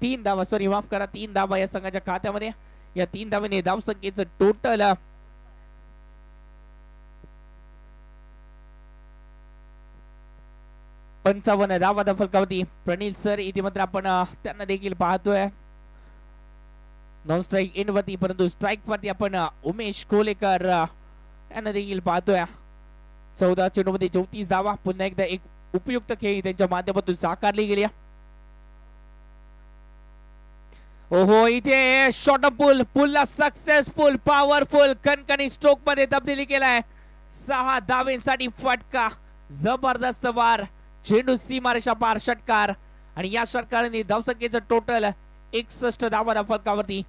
S1: 3 धावा सॉरी माफ करा 3 धावा या संघाच्या खात्यामध्ये या 3 धावेने धावसंख्येचं टोटल 55 धावा फलकावती प्रणील सर इथे मात्र आपण त्यांना देखील पाहतोय नॉन स्ट्राइक एंड वरती परंतु स्ट्राइक वरती आपण उमेश कोलेकर यांना देखील पाहतोय 14 चेंडूमध्ये 34 धावा पुन्हा एकदा एक उपयुक्त खेळ त्यांच्या माध्यमातून साकारली गेली ओहो इथे शॉर्ट पुल पुलला सक्सेसफुल पॉवरफुल कणकणी स्ट्रोक मध्ये तब्दीली केलाय 6 धावेंसाठी फटका जबरदस्त वार चेंडू सीमारेषा पार षटकार आणि या षटकाराने धावसंख्येचं टोटल 61 धावा फलकावरती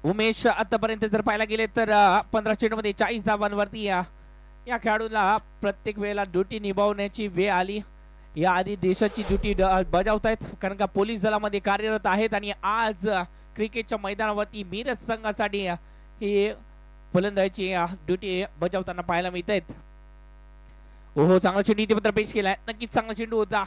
S1: उमेश आतापर्यंत जर पाहायला गेले तर 15 चेंडूमध्ये 40 धावांवरती या खेळाडूला प्रत्येक वेळेला ड्युटी निभावण्याची वेळ आली या आधी देशाची ड्युटी बजावतायत कारण का पोलीस दलामध्ये कार्यरत आहेत आणि आज क्रिकेटच्या मैदानावरती मिरज संघासाठी ही फलंदाजीची ड्युटी बजावताना पाहायला मिळत आहेत ओहो चांगला चेंडू इथे मात्र पेश केलाय नक्कीच चांगला चेंडू होता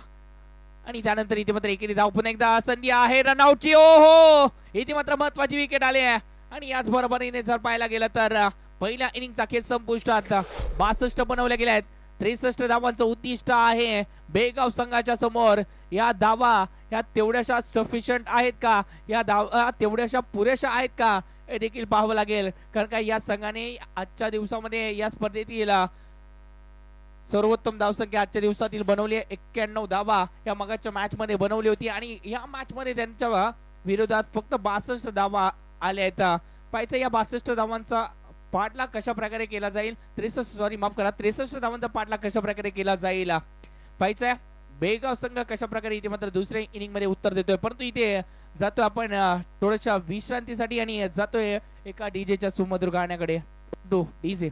S1: आणि त्यानंतर इथे मात्र एकेरी धाव पुन्हा एकदा संधी आहे रनआउटची ओहो इथे मात्र महत्वाची विकेट आली आहे आणि याच बरोबरीने जर पाहायला गेलं तर पहिल्या इनिंगचा खेळ संपुष्टात 62 बनवल्या गेल्या आहेत 63 धावांचं उद्दिष्ट आहे बेगाव संघाच्या समोर या धावा या तेवढ्याशा सफिशियंट आहेत का या धावा तेवढ्याशा पुरेशा आहेत का हे देखील पाहावं लागेल कारण का या संघाने आजच्या दिवसामध्ये या स्पर्धेतील सर्वोत्तम धावसंख्या आजच्या दिवसातील बनवली 91 धावा या मगाच्या मॅच मध्ये बनवली होती आणि या मॅच मध्ये त्यांच्या विरोधात फक्त 62 धावा आल्या आहेत पाहायचं या 62 धावांचा पाठलाग कशा प्रकारे केला जाईल 63 धावांचा पाठलाग कशा प्रकारे केला जाईल पाहायचं बेगाव संघ कशा प्रकारे इथे मात्र दुसऱ्या इनिंग मध्ये उत्तर देतोय परंतु इथे जातो आपण थोड्याशा विश्रांतीसाठी आणि जातोय एका डीजेच्या सुमधुर गाण्याकडे डीजे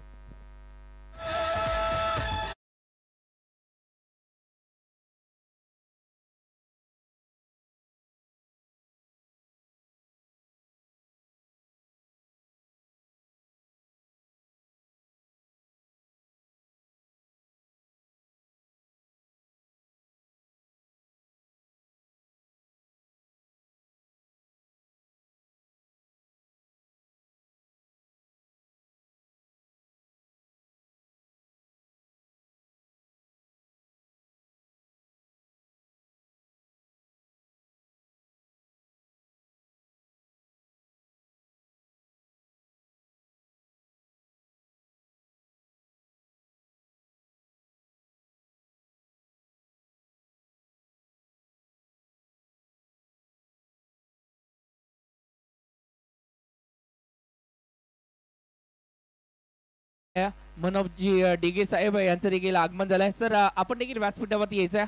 S1: मनोजी डिगे साहेब यांचं देखील आगमन झालंय सर आपण देखील व्यासपीठावरती यायचं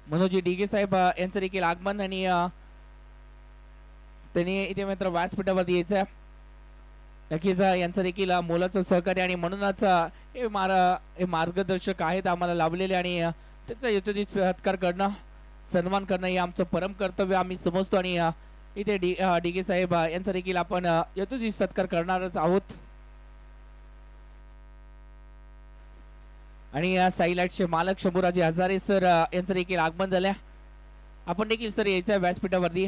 S1: मनोजी डिगे साहेब यांचं देखील आगमन आणि त्यांनी इथे मात्र व्यासपीठावरती यायचं नक्कीच यांचं देखील मोलाचं सहकार्य आणि म्हणूनच हे मार्गदर्शक आहेत आम्हाला लाभलेले आणि त्यांचा यथोचित सत्कार करणं सन्मान करणं हे आमचं परम कर्तव्य आम्ही समजतो आणि इथे डिगे साहेब यांचा देखील आपण यथोचित सत्कार करणारच आहोत. आणि या साईलाइटचे मालक शंभूराजे हजारे सर यांचं देखील आगमन झालं. आपण देखील सर यायचं व्यासपीठावरती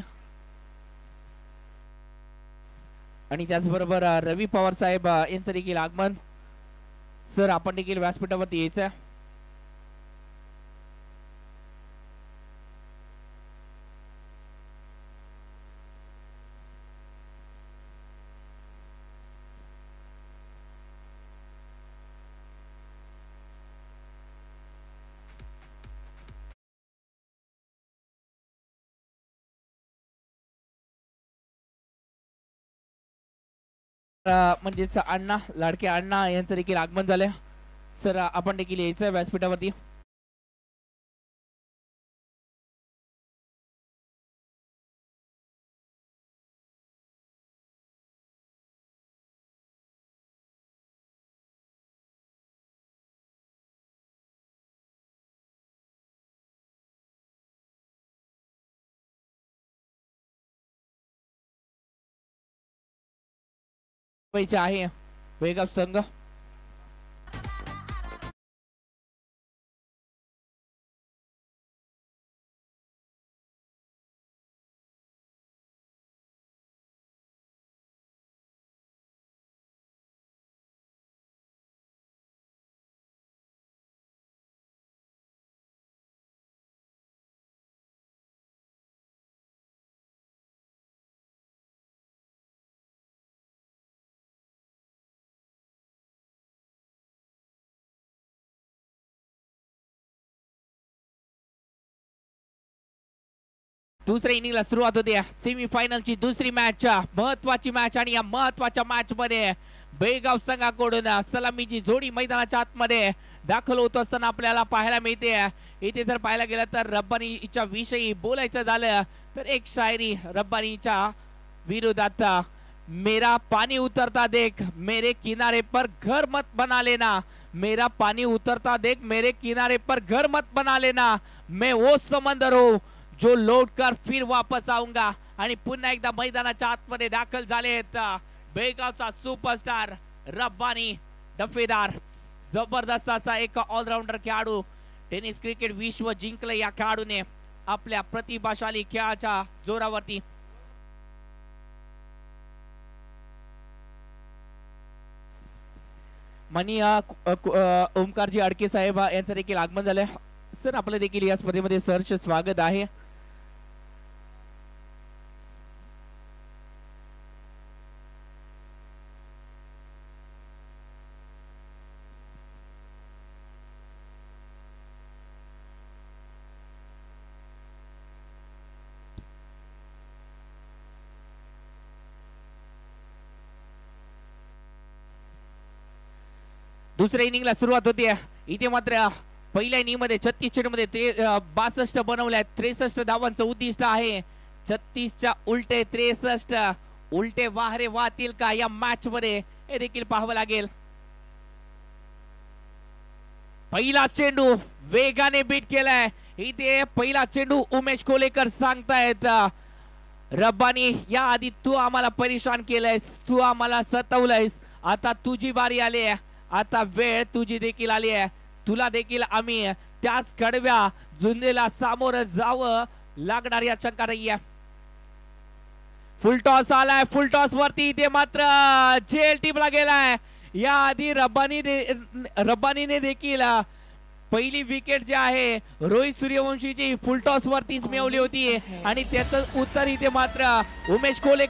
S1: आणि त्याचबरोबर रवी पवार साहेब यांचं देखील आगमन. सर आपण देखील व्यासपीठावरती यायचं. म्हणजेच अण्णा लाडके अण्णा यांचं देखील आगमन झालंय. सर आपण देखील यायचं व्यासपीठावरती. आहे वेगाव संघ दुसऱ्या इनिंगला सुरुवात होते सेमीफायनलची दुसरी मॅच महत्वाची मॅच आणि या महत्वाच्या मॅच मध्ये बेळगाव संघाकडून सलामीची जोडी मैदानाच्या आतमध्ये दाखल होत असताना आपल्याला पाहायला मिळते. इथे जर पाहायला गेलं तर रब्बानीच्या विषयी बोलायचं झालं तर एक शायरी रब्बानीच्या विरोधात मेरा पानी उतरता देख मेरे किनारे पर घर मत बना लेना मेरा पानी उतरता देख मेरे किनारे पर घर मत बना लेना मैं वो समंदर हूँ जो लौट कर फिर वापस आऊंगा. आणि पुन्हा एकदा मैदानाच्या आतमध्ये दाखल झाले आहेत बेळगावचा सुपरस्टार रब्बानी डफेदार. जबरदस्त असा एक ऑलराऊंडर खेळाडू टेनिस क्रिकेट विश्व जिंकलं या खेळाडूने आपल्या प्रतिभाशाली खेळाच्या जोरावरती. मनी ओमकारजी अडके साहेब यांचं देखील आगमन झालंय. सर आपलं देखील या स्पर्धेमध्ये सहर्ष स्वागत आहे. दुसऱ्या इनिंगला सुरुवात होती. इथे मात्र पहिल्या इनिंग मध्ये 36 चेंडूमध्ये 62 बनवल्या. 63 धावांचं उद्दिष्ट आहे. 36च्या उलटे 63 उलटे वाहरे वाहतील का या मॅच मध्ये हे देखील पाहावं लागेल. पहिला चेंडू वेगाने बीट केलाय. इथे पहिला चेंडू उमेश कोलेकर सांगतायत रब्बानी या आधी तू आम्हाला परेशान केलंयस तू आम्हाला सतवलंयस आता तुझी बारी आली आहे. आता वेळ तुझी देखील आली आहे. तुला देखील आम्ही त्याच कडव्या झुंजेला सामोरं जावं लागणार या शंका नाहीये. फुल टॉस आलाय. फुल टॉस वरती इथे मात्र झेल टीमला गेलाय. या आधी रब्बानीने देखील पहिली विकेट जी आहे रोहित सूर्यवंशीची फुल टॉस वरतीच मिळवली होती आणि त्याचं उत्तर इथे मात्र उमेश कोले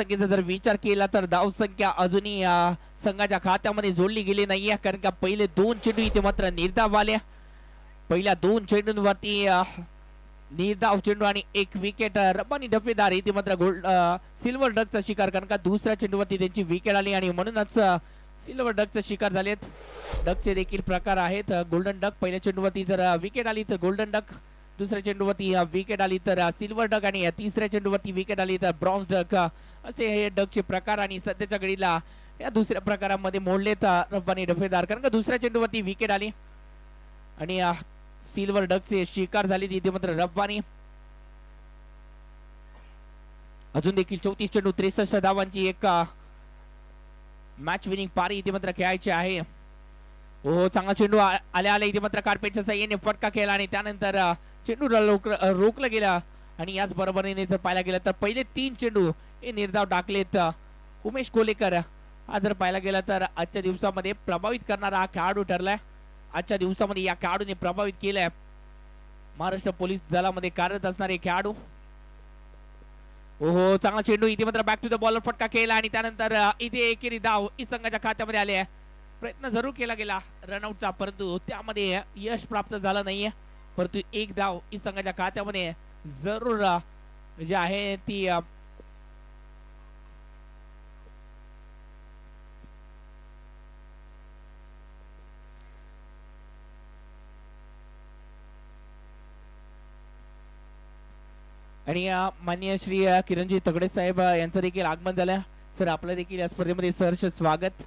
S1: संख्येचा जर विचार केला तर धावसंख्या अजूनही संघाच्या खात्यामध्ये जोडली गेली नाहीये, कारण का पहिले 2 चेंडू इथे मात्र निर्धाव आले. पहिल्या 2 चेंडूंवरती निर्धाव चेंडू आणि 1 विकेट. रब्बानी डफेदार इथे मात्र सिल्वर डकचा शिकार, कारण का दुसऱ्या चेंडूवरती त्यांची विकेट आली आणि म्हणूनच सिल्वर डकचा शिकार झालेत. डकचे देखील प्रकार आहेत. गोल्डन डक पहिल्या चेंडूवरती जर विकेट आली तर गोल्डन डक, दुसऱ्या चेंडूवरती विकेट आली तर सिल्वर डक आणि तिसऱ्या चेंडूवरती विकेट आली तर ब्रॉन्झ डक, असे हे डकचे प्रकार. आणि सध्याच्या घडीला या दुसऱ्या प्रकारामध्ये मोडलेत रब्बानी डफेदार, कारण का दुसऱ्या चेंडूवरती विकेट आली आणि सिल्वर डकचे शिकार झाले तिथे मात्र रब्बानी. अजून देखील 34 चेंडू 63 धावांची एक मॅच विनिंग पारी इथे मात्र खेळायची आहे. हो, चांगला चेंडू आल्या इथे मात्र कार्पेटच्या साह्याने फटका केला आणि त्यानंतर चेंडूला रोखलं गेलं. आणि याच बरोबरीने जर पाहायला गेलं तर पहिले 3 चेंडू हे निर्धाव टाकलेत उमेश कोलेकर. हा जर पाहायला गेला तर आजच्या दिवसामध्ये प्रभावित करणारा हा खेळाडू ठरलाय. आजच्या दिवसामध्ये या खेळाडूने प्रभावित केलंय महाराष्ट्र पोलीस दलामध्ये कार्यरत असणारे खेळाडू. ओहो, चांगला चेंडू इथे मात्र बॅक टू द बॉलर फटका केला आणि त्यानंतर इथे एकेरी धाव ही संघाच्या खात्यामध्ये आले. प्रयत्न जरूर केला गेला रनआउटचा, परंतु त्यामध्ये यश प्राप्त झालं नाहीये. परंतु 1 धाव ही संघाच्या खात्यामध्ये जरूर जे आहे ती आणि माननीय श्री किरणजी तगडे साहेब यांचं देखील आगमन झालं. सर, आपलं देखील या स्पर्धेमध्ये सहर्ष स्वागत.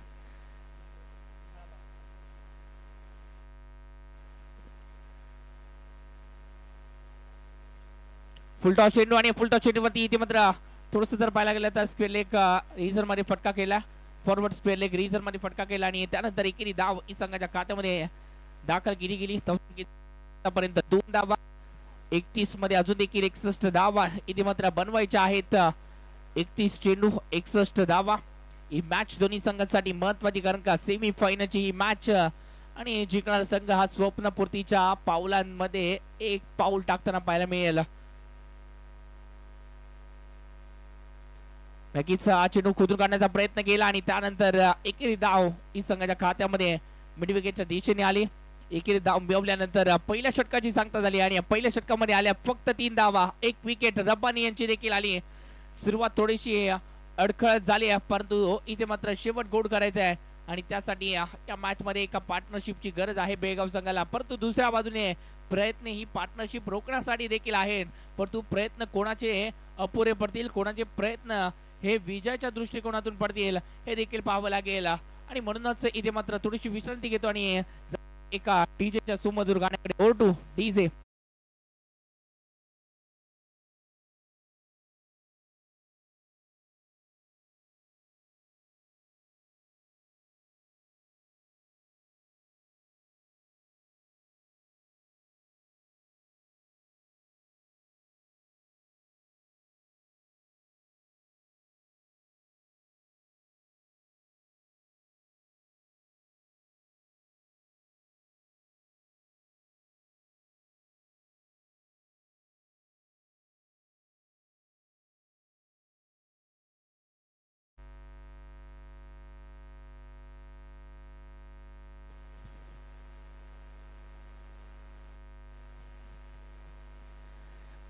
S1: फुलटॉस चेंडू आणि फुलटॉस चेंडूवरती इथे मात्र थोडस जर पाहायला गेलं तर स्क्वेअर लेग रिझर मध्ये फटका केला, फॉरवर्ड स्क्वेअर लेग रिझर मध्ये फटका केला आणि त्यानंतर एकेरी धाव ही संघाच्या खात्यामध्ये दाखल केली गेली. आतापर्यंत 2 धावा 31 मध्ये अजून देखील 61 धावा इथे मात्र बनवायच्या आहेत. 31 चेंडू 61 धावा. ही मॅच दोन्ही संघांसाठी महत्वाची, कारण का सेमी फायनलची ही मॅच आणि जिंकणारा संघ हा स्वप्नपूर्तीच्या पावलांमध्ये एक पाऊल टाकताना पाहायला मिळेल. नक्कीच हा चेंडू खोदून काढण्याचा प्रयत्न केला आणि त्यानंतर एकेरी धाव ही संघाच्या खात्यामध्ये मिडविकेटच्या दिशेने आली. एकेरी धाव मिळवल्यानंतर पहिल्या षटकाची सांगता झाली आणि पहिल्या षटकामध्ये आल्या फक्त 3 धावा, 1 विकेट. रब्बानी यांची देखील आली. सुरुवात थोडीशी अडखळत झाली, परंतु इथे मात्र शेवट गोड करायचा आहे आणि त्यासाठी या मॅच मध्ये एका पार्टनरशिपची गरज आहे बेळगाव संघाला. परंतु दुसऱ्या बाजूने प्रयत्न ही पार्टनरशिप रोखण्यासाठी देखील आहेत, परंतु प्रयत्न कोणाचे अपुरे पडतील, कोणाचे प्रयत्न हे विजयाच्या दृष्टिकोनातून पडतील हे देखील पाहावं लागेल. आणि म्हणूनच इथे मात्र थोडीशी विश्रांती घेतो आणि एका डीजेच्या सुमधुर गाण्याकडे ओरडू. डीजे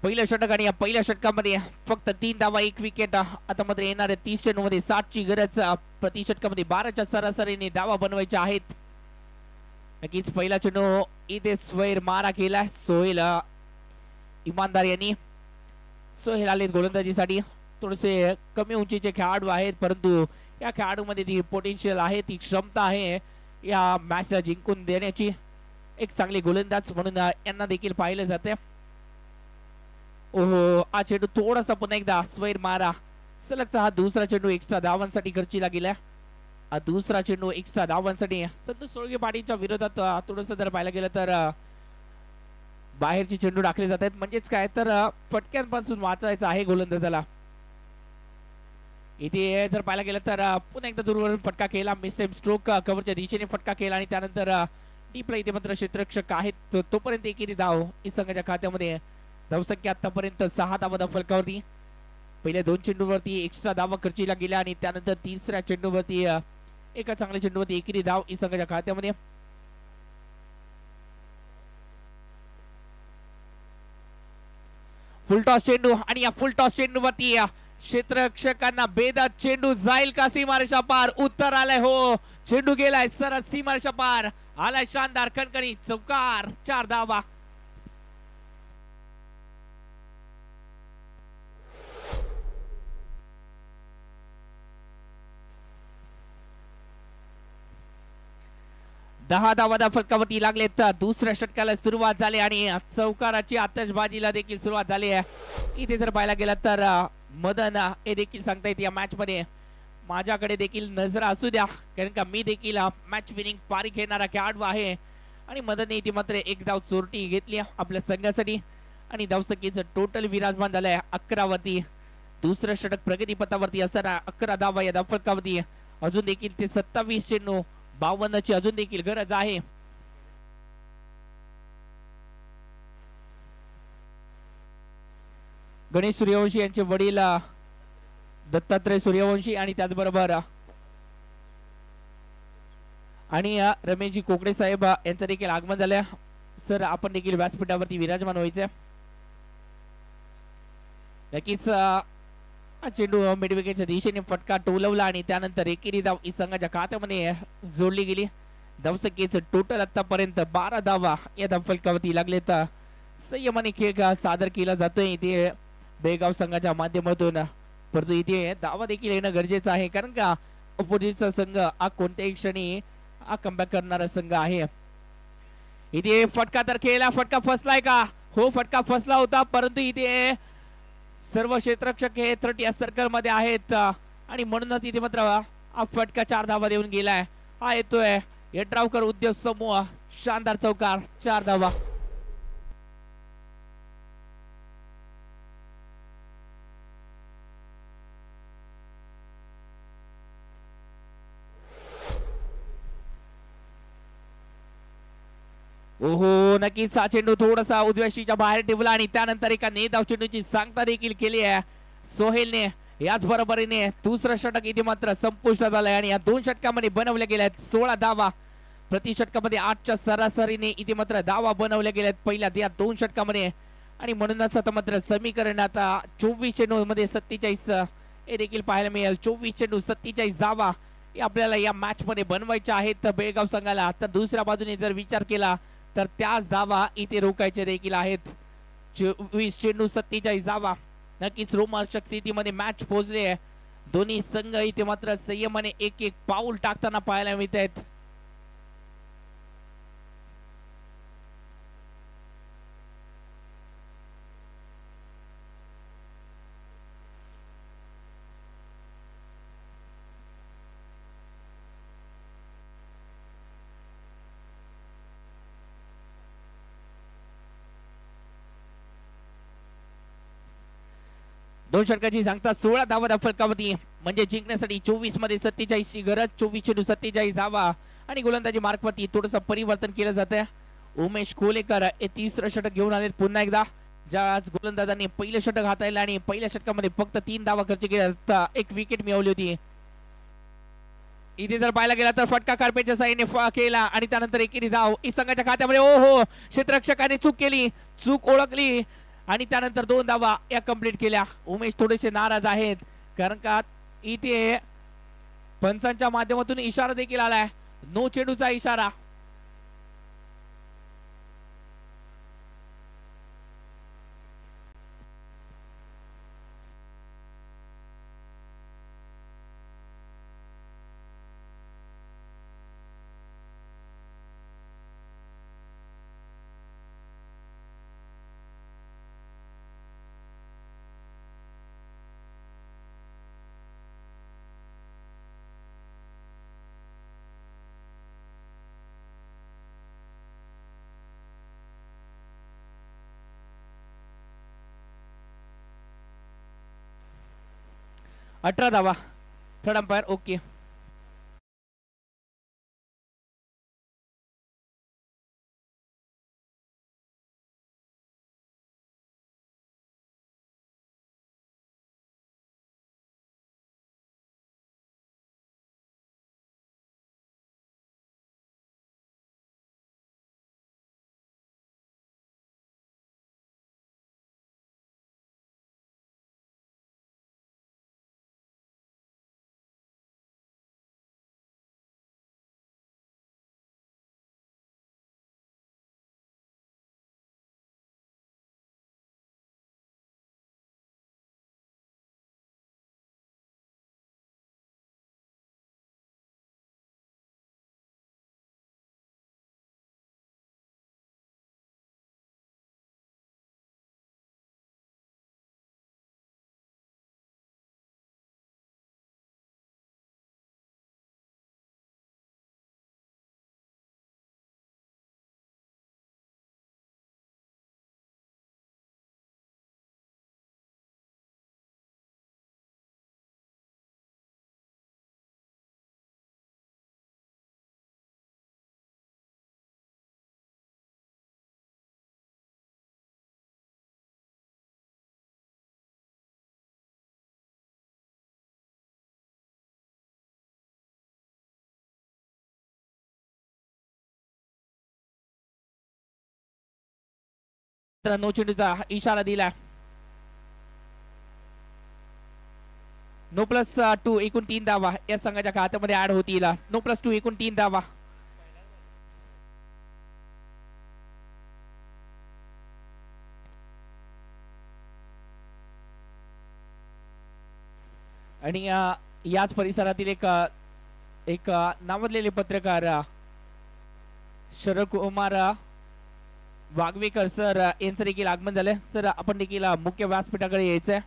S1: पहिल्या षटक आणि या पहिल्या षटकामध्ये फक्त 3 धावा 1 विकेट. आता मात्र येणाऱ्या 30 चेंडूमध्ये 60 ची गरज. प्रति षटकामध्ये 12च्या सरासरीने धावा बनवायच्या आहेत. नक्कीच पहिला चेंडू इथे स्वैर मारा केला सोहेल इमानदार यांनी. सोहेल आले गोलंदाजीसाठी. थोडेसे कमी उंचीचे खेळाडू आहेत, परंतु या खेळाडूमध्ये ती पोटेन्शियल आहे, ती क्षमता आहे या मॅचला जिंकून देण्याची. एक चांगली गोलंदाज म्हणून यांना देखील पाहिलं जाते. ओहो, हा चेंडू थोडासा पुन्हा एकदा स्वैर मारा. सलगचा हा दुसरा चेंडू एक्स्ट्रा धावांसाठी खर्चीला गेला. हा दुसरा चेंडू एक्स्ट्रा धावांसाठी. संतोष सोळगे पाटीलच्या विरोधात थोडस जर पाहायला गेलं तर बाहेरचे चेंडू टाकले जात आहेत, म्हणजेच काय तर फटक्यांपासून वाचायचं आहे गोलंदाजाला. इथे जर पाहायला गेलं तर पुन्हा एकदा दूरवरून फटका केला. मिस्टेक स्ट्रोक कव्हरच्या दिशेने फटका केला आणि त्यानंतर डीपला इथे मात्र क्षेत्ररक्षक आहेत, तोपर्यंत एकेरी धाव ही संघाच्या खात्यामध्ये. धावसंख्या आतापर्यंत 6 धावा फलकावरती. पहिल्या 2 चेंडूवरती एक्स्ट्रा धावा खर्चीला गेल्या आणि त्यानंतर तिसऱ्या चेंडूवरती एका चांगल्या चेंडूवरती एकेरी धाव ई संघाच्या खात्यामध्ये. फुलटॉस चेंडू आणि या फुलटॉस चेंडूवरती क्षेत्ररक्षकांना बेदात चेंडू जाईल का सीमारेषा पार? उत्तर आलंय हो. चेंडू गेलाय सरळ सीमारेषा पार. आलाय शानदार कणकणी चौकार. 4 धावा. दहा धावा फलकावरती लागले तर दुसऱ्या षटकाला सुरुवात झाली आणि चौकाराची आतषबाजीला देखील सुरुवात झाली आहे. इथे जर पाहायला गेला तर मदन हे देखील सांगता येते या मॅच मध्ये माझ्याकडे देखील नजर असू द्या, कारण का मी देखील मॅच विनिंग पारी खेळणारा खेळाडू आहे. आणि मदनने इथे मात्र एक धाव चोरटी घेतली आपल्या संघासाठी आणि धावसंख्येचं टोटल विराजमान झालंय 11 वरती. दुसरं षटक प्रगतीपथावरती असताना 11 धावा या धावफलकावरती. अजून देखील ते 27 चेंडू 52 ची अजून देखील गरज आहे. गणेश सूर्यवंशी यांचे वडील दत्तात्रय सूर्यवंशी आणि त्याचबरोबर आणि रमेशजी कोकडे साहेब यांचं देखील आगमन झालंय. सर आपण देखील व्यासपीठावरती विराजमान व्हायचे. नक्कीच चेंडू मिडविकेटच्या दिशेने फटका टोलवला आणि त्यानंतर एकेरी धाव ई संघाच्या खात्यामध्ये जोडली गेली. धावसंख्येचं टोटल आतापर्यंत 12 धावा या धावफलकावरती लागले. तर संयमाने खेळ सादर केला जातोय इथे बेळगाव संघाच्या माध्यमातून. परंतु इथे धावा देखील येणं गरजेचं आहे, कारण का अपोजिटचा संघ हा कोणत्याही क्षणी कमबॅक करणारा संघ आहे. इथे फटका तर खेळला. फटका फसलाय का? हो, फटका फसला होता, परंतु इथे सर्व क्षेत्ररक्षक हे 30 सर्कल मध्ये आहेत आणि म्हणूनच इथे मात्र हा फटका 4 धावा देऊन गेलाय. हा येतोय यड्रावकर उद्योग समूह. शानदार चौकार. 4 धावा. ओहो, नक्कीच हा चेंडू थोडासा उजव्या शीच्या बाहेर ठेवला आणि त्यानंतर एका नेदाव चेंडूची सांगता देखील केली आहे सोहेलने. याच बरोबरीने दुसरं षटक इथे मात्र संपुष्टात झालंय आणि या 2 षटकामध्ये बनवल्या गेल्या आहेत 16 धावा. प्रति षटकामध्ये 8च्या सरासरीने इथे मात्र धावा बनवल्या गेल्या आहेत पहिल्या या 2 षटकामध्ये. आणि म्हणूनच आता मात्र समीकरण आता 24 चेंडू मध्ये 47 हे देखील पाहायला मिळेल. 24 चेंडू 47 धावा हे आपल्याला या मॅच मध्ये बनवायच्या आहेत बेळगाव संघाला. तर दुसऱ्या बाजूने जर विचार केला तर त्याच धावा इथे रोखायचे देखील आहेत. 24 चेंडू 47 धावा. नक्कीच रोमांचक स्थितीमध्ये मॅच पोहोचले. दोन्ही संघ इथे मात्र संयमाने एक एक पाऊल टाकताना पाहायला मिळत आहेत. दोन षटकाची सांगता 16 धावा फलकावरती म्हणजे जिंकण्यासाठी 24 मध्ये 47 ची गरज. 24 चेंडू 47 धावा आणि गोलंदाजी मार्कवरती थोडंसं परिवर्तन केलं जातंय. उमेश कोलेकर हे तिसरं षटक घेऊन आले पुन्हा एकदा. ज्या गोलंदाजांनी पहिलं षटक हाताळलं आणि पहिल्या षटकामध्ये फक्त 3 धावा खर्च केल्या, एक विकेट मिळवली होती. इथे जर पाहायला गेला तर फटका कार्पेटच्या साईने केला आणि त्यानंतर एकेरी धाव ई संघाच्या खात्यामध्ये. ओहो, क्षेत्ररक्षकाने चूक केली, चूक ओळखली आणि त्यानंतर 2 धावा या कंप्लीट केल्या. उमेश थोडेसे नाराज आहेत, कारण का इथे पंचांच्या माध्यमातून इशारा देखील आलाय, नो चेंडूचा इशारा. अठरा धावा. Third umpire okay. नो चेंडूचा इशारा दिला. नो प्लस 2 एकूण 3 धावा या संघाच्या खात्यामध्ये ऍड होतील. नो प्लस 2 एकूण 3 धावा. आणि याच परिसरातील एक नावाजलेले पत्रकार शरद कुमार वाघवेकर सर यांचं देखील आगमन झालंय. सर आपण देखील मुख्य व्यासपीठाकडे यायचंय.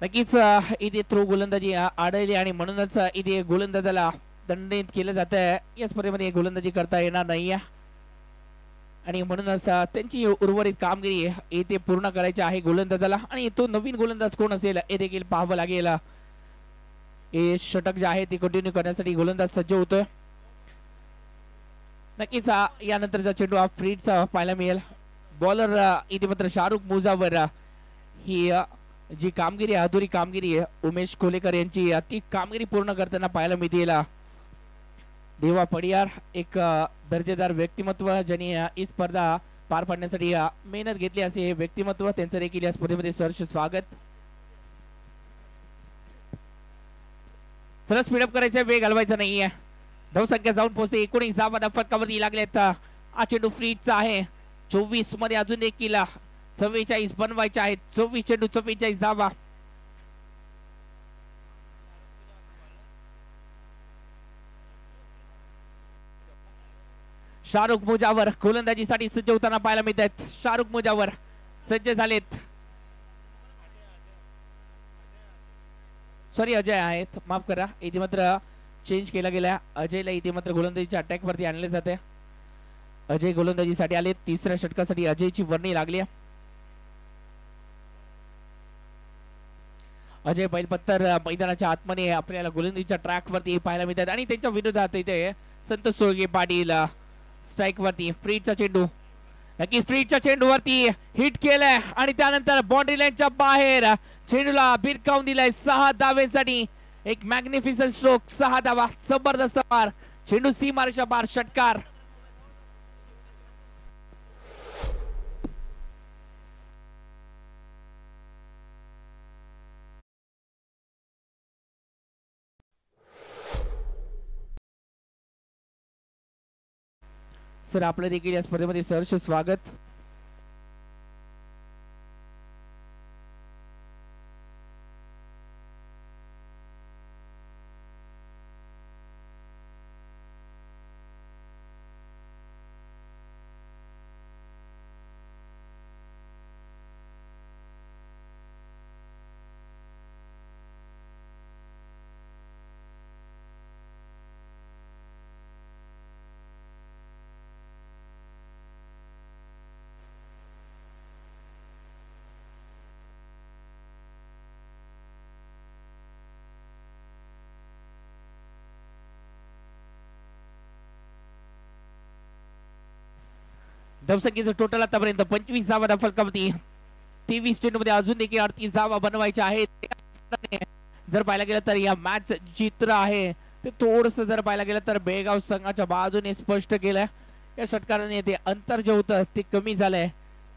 S1: नक्कीच इथे थ्रो गोलंदाजी आढळली आणि म्हणूनच इथे गोलंदाजाला दंडित केलं जात आहे. या स्पर्धेमध्ये गोलंदाजी करता येणार नाही आणि म्हणूनच त्यांची उर्वरित कामगिरी इथे पूर्ण करायची आहे गोलंदाजाला. आणि तो नवीन गोलंदाज कोण असेल हे देखील पाहावं लागेल. हे षटक जे आहे ते कंटिन्यू करण्यासाठी गोलंदाज सज्ज होतोय. नक्कीच यानंतरचा चेंडू हा फ्रीडचा पाहायला मिळेल. बॉलर इथे मात्र शाहरुख मुजावर ही जी कामगिरी अधुरी कामगिरी उमेश खोलेकर यांची ती कामगिरी पूर्ण करताना पाहायला मिळतील. देवा पडियार एक दर्जेदार व्यक्तिमत्व ज्यांनी ही स्पर्धा पार पाडण्यासाठी मेहनत घेतली असे हे व्यक्तिमत्व त्यांचं देखील या स्पर्धेमध्ये सहर्ष स्वागत. चला स्पीडअप करायचा, वेग घालवायचा नाहीये. धावसंख्या जाऊन पोहोचते 19 धावा फटकावरती लागलेत. हा चेंडू फ्रीडचा आहे. 24 मध्ये अजून देखील 44 बनवायचे आहेत. 24 चेंडू 44 धावा. शाहरुख मुजावर गोलंदाजीसाठी सज्ज होताना पाहायला मिळत आहेत. शाहरुख मुजावर सज्ज झालेत. सॉरी अजय आहेत, माफ करा. इथे मात्र चेंज केला गेला. अजयला इथे मात्र गोलंदाजीच्या अटॅक वरती आणले जाते. अजय गोलंदाजीसाठी आले. तिसऱ्या षटकासाठी अजयची वर्णी लागली. अजय बैलपत्तर मैदानाच्या आतमध्ये आपल्याला गोलंदाजीच्या ट्रॅक वरती पाहायला मिळतात आणि त्यांच्या विरोधात इथे संतोष सोळगे पाटील स्ट्राइक वरती. फ्रीडचा चेंडू नक्की फ्रीडच्या चेंडू वरती हिट केलाय आणि त्यानंतर बाउंड्री लाईनच्या बाहेर चेंडूला भिरकावून दिलाय. 6 धावेसाठी एक मॅग्निफिसंट स्ट्रोक. 6 धावा. जबरदस्त पार. चेंडू सीमारेषा पार. षटकार. सर आपलं देखील या स्पर्धेमध्ये सहर्ष स्वागत. धावसंख्येचं टोटल आतापर्यंत 25 धावा फलकावरती. 23 चेंडूमध्ये अजून देखील 38 धावा बनवायच्या आहेत. जर पाहायला गेलं तर या मॅच चित्र आहे ते थोडस जर पाहायला गेलं तर बेळगाव संघाच्या बाजूने स्पष्ट केलंय. या षटकाराने ते अंतर जे होतं ते कमी झालंय.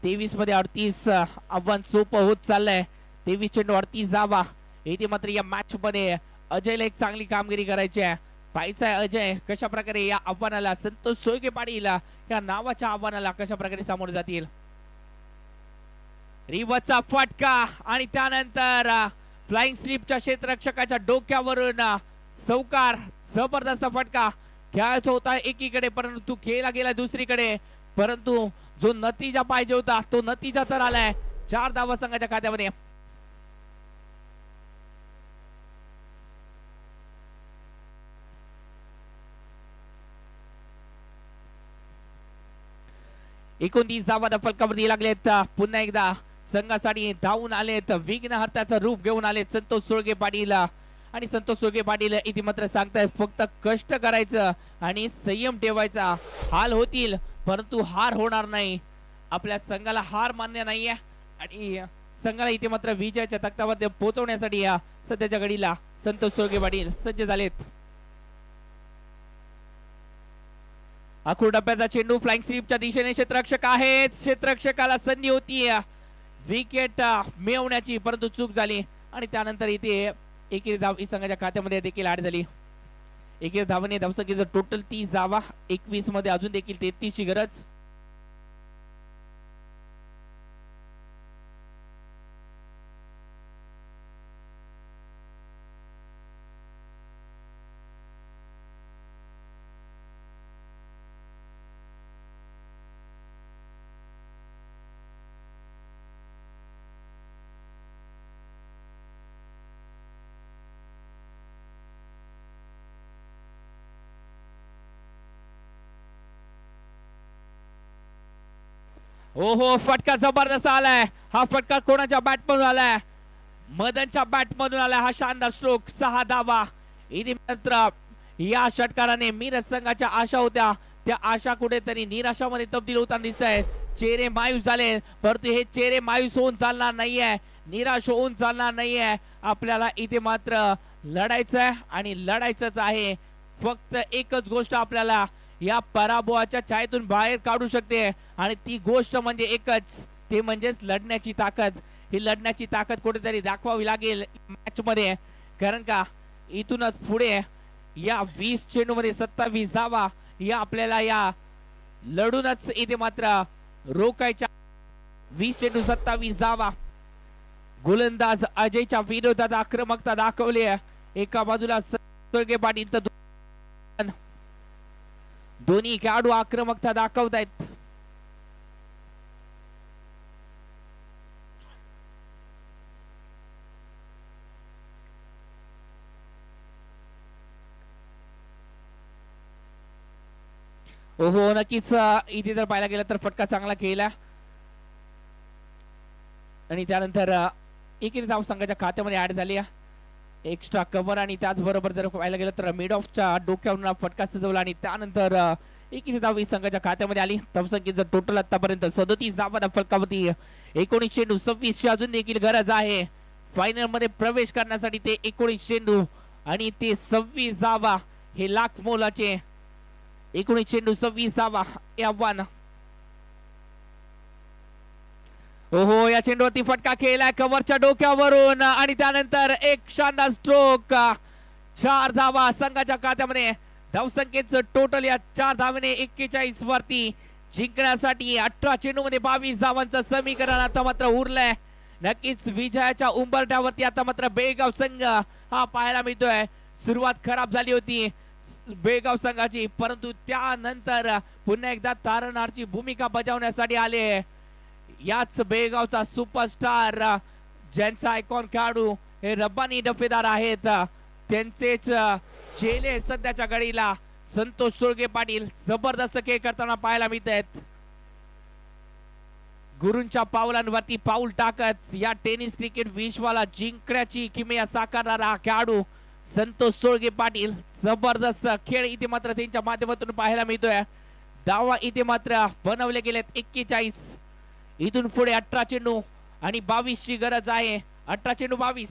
S1: 23 मध्ये 38 आव्हान सोपं होत चाललंय. 23 चेंडू 38 धावा. इथे मात्र या मॅच मध्ये अजयला एक चांगली कामगिरी करायची आहे. पाहायचा अजय कशा प्रकारे या आव्हानाला, संतोष सोळगे पाटील या नावाच्या आव्हानाला कशा प्रकारे सामोरे जातील. रिवर्सचा फटका आणि त्यानंतर फ्लाइंग स्लिपच्या क्षेत्ररक्षकाच्या डोक्यावरून चौकार. जबरदस्त फटका. खेळायचा होता एकीकडे परंतु खेळला गेला दुसरीकडे. परंतु जो नतीजा पाहिजे होता तो नतीजा तर आलाय. 4 धावा संघाच्या खात्यामध्ये. एकूण 30 धावा फलकावरती लागलेत. पुन्हा एकदा संघासाठी धावून आलेत. विघ्नहर्त्याचं रूप घेऊन आलेत संतोष सोळगे पाटील. आणि संतोष सोगे पाटील इथे मात्र सांगतायत फक्त कष्ट करायचं आणि संयम ठेवायचा. हाल होतील परंतु हार होणार नाही. आपल्या संघाला हार मान्य नाहीये आणि संघाला इथे मात्र विजयाच्या तख्तावर पोहोचवण्यासाठी या सध्याच्या घडीला संतोष सोगे पाटील सज्ज झालेत. आखूड डब्याचा चेंडू फ्लाइंग स्लिपच्या दिशेने क्षेत्ररक्षक आहेत. क्षेत्ररक्षकाला संधी होती विकेट मिळवण्याची परंतु चूक झाली आणि त्यानंतर इथे एकेरी धाव संघाच्या खात्यामध्ये देखील ऍड झाली. एकेरी धावाने धावसंख्येचं टोटल 30 धावा. 21 मध्ये अजून देखील 33 ची गरज. ओहो फटका जबरदस्त आलाय. हा फटका कोणाच्या बॅट मधून आलाय? मदनच्या बॅट मधून आलाय. हा शानदार स्ट्रोक. 6 धावा. इथे मात्र या षटकाराने मिरज संघाच्या आशा होत्या त्या आशा कुठेतरी निराशामध्ये तब्दील होताना दिसत आहेत. चेहरे मायूस झाले परंतु हे चेहरे मायूस होऊन चालणार नाहीये. निराश होऊन चालणार नाहीये. आपल्याला इथे मात्र लढायचंय आणि लढायचंच आहे. फक्त एकच गोष्ट आपल्याला या पराभवाच्या छायेतून बाहेर काढू शकते आणि ती गोष्ट म्हणजे एकच, ते म्हणजेच लढण्याची ताकद. ही लढण्याची ताकद कुठेतरी दाखवावी लागेल मॅच मध्ये, कारण का इथूनच पुढे या 20 चेंडू मध्ये 27 धावा या आपल्याला या लढूनच इथे मात्र रोखायच्या. 20 चेंडू 27 धावा. गोलंदाज अजयच्या विरोधात आक्रमकता दाखवली आहे. एका बाजूला सोगे पाटील तर दोन्ही खेळाडू आक्रमकता दाखवतायत. ओहो नक्कीच इथे जर पाहायला गेलं तर फटका चांगला केला आणि त्यानंतर एकेरी धाव संघाच्या खात्यामध्ये ऍड झाली. एक्स्ट्रा कव्हर आणि त्याचबरोबर जर पाहायला गेलं तर मिड ऑफच्या डोक्यावरून फटका सजवला आणि त्यानंतर एकेरी धाव संघाच्या खात्यामध्ये आली. धावसंख्येचं टोटल आतापर्यंत 37 धावा फलकावरती. 19 चेंडू 26 ची अजून देखील गरज आहे फायनल मध्ये प्रवेश करण्यासाठी. ते 19 चेंडू आणि ते 26 धावा हे लाख मोलाचे. 19 चेंडू 26 धावा हे आव्हान. ओहो या चेंडूवरती फटका केलाय कव्हरच्या डोक्यावरून आणि त्यानंतर एक शानदार स्ट्रोक. 4 धावा संघाच्या खात्यामध्ये. धावसंख्येचं टोटल या 4 धावाने 41 वरती जिंकण्यासाठी 18 चेंडू मध्ये 22 धावांचं समीकरण आता मात्र उरलंय. नक्कीच विजयाच्या उंबरठ्यावरती आता मात्र बेळगाव संघ हा पाहायला मिळतोय. सुरुवात खराब झाली होती बेळगाव संघाची परंतु त्यानंतर पुन्हा एकदा तारणहारची भूमिका बजावण्यासाठी आले याच बेळगावचा सुपरस्टार ज्यांचा आयकॉन खेळाडू हे रब्बानी डफेदार आहेत. त्यांचेच चेले सध्याच्या घडीला संतोष सोळगे पाटील जबरदस्त खेळ करताना पाहायला मिळत आहेत. गुरूंच्या पावलांवरती पाऊल टाकत या टेनिस क्रिकेट विश्वाला जिंकण्याची किमया साकारणारा खेळाडू संतोष सोळगे पाटील. जबरदस्त खेळ इथे मात्र त्यांच्या माध्यमातून पाहायला मिळतोय. धावा इथे मात्र बनवले गेलेत 41. इथून पुढे 18 चेंडू आणि 22 ची गरज आहे. 18 चेंडू 22.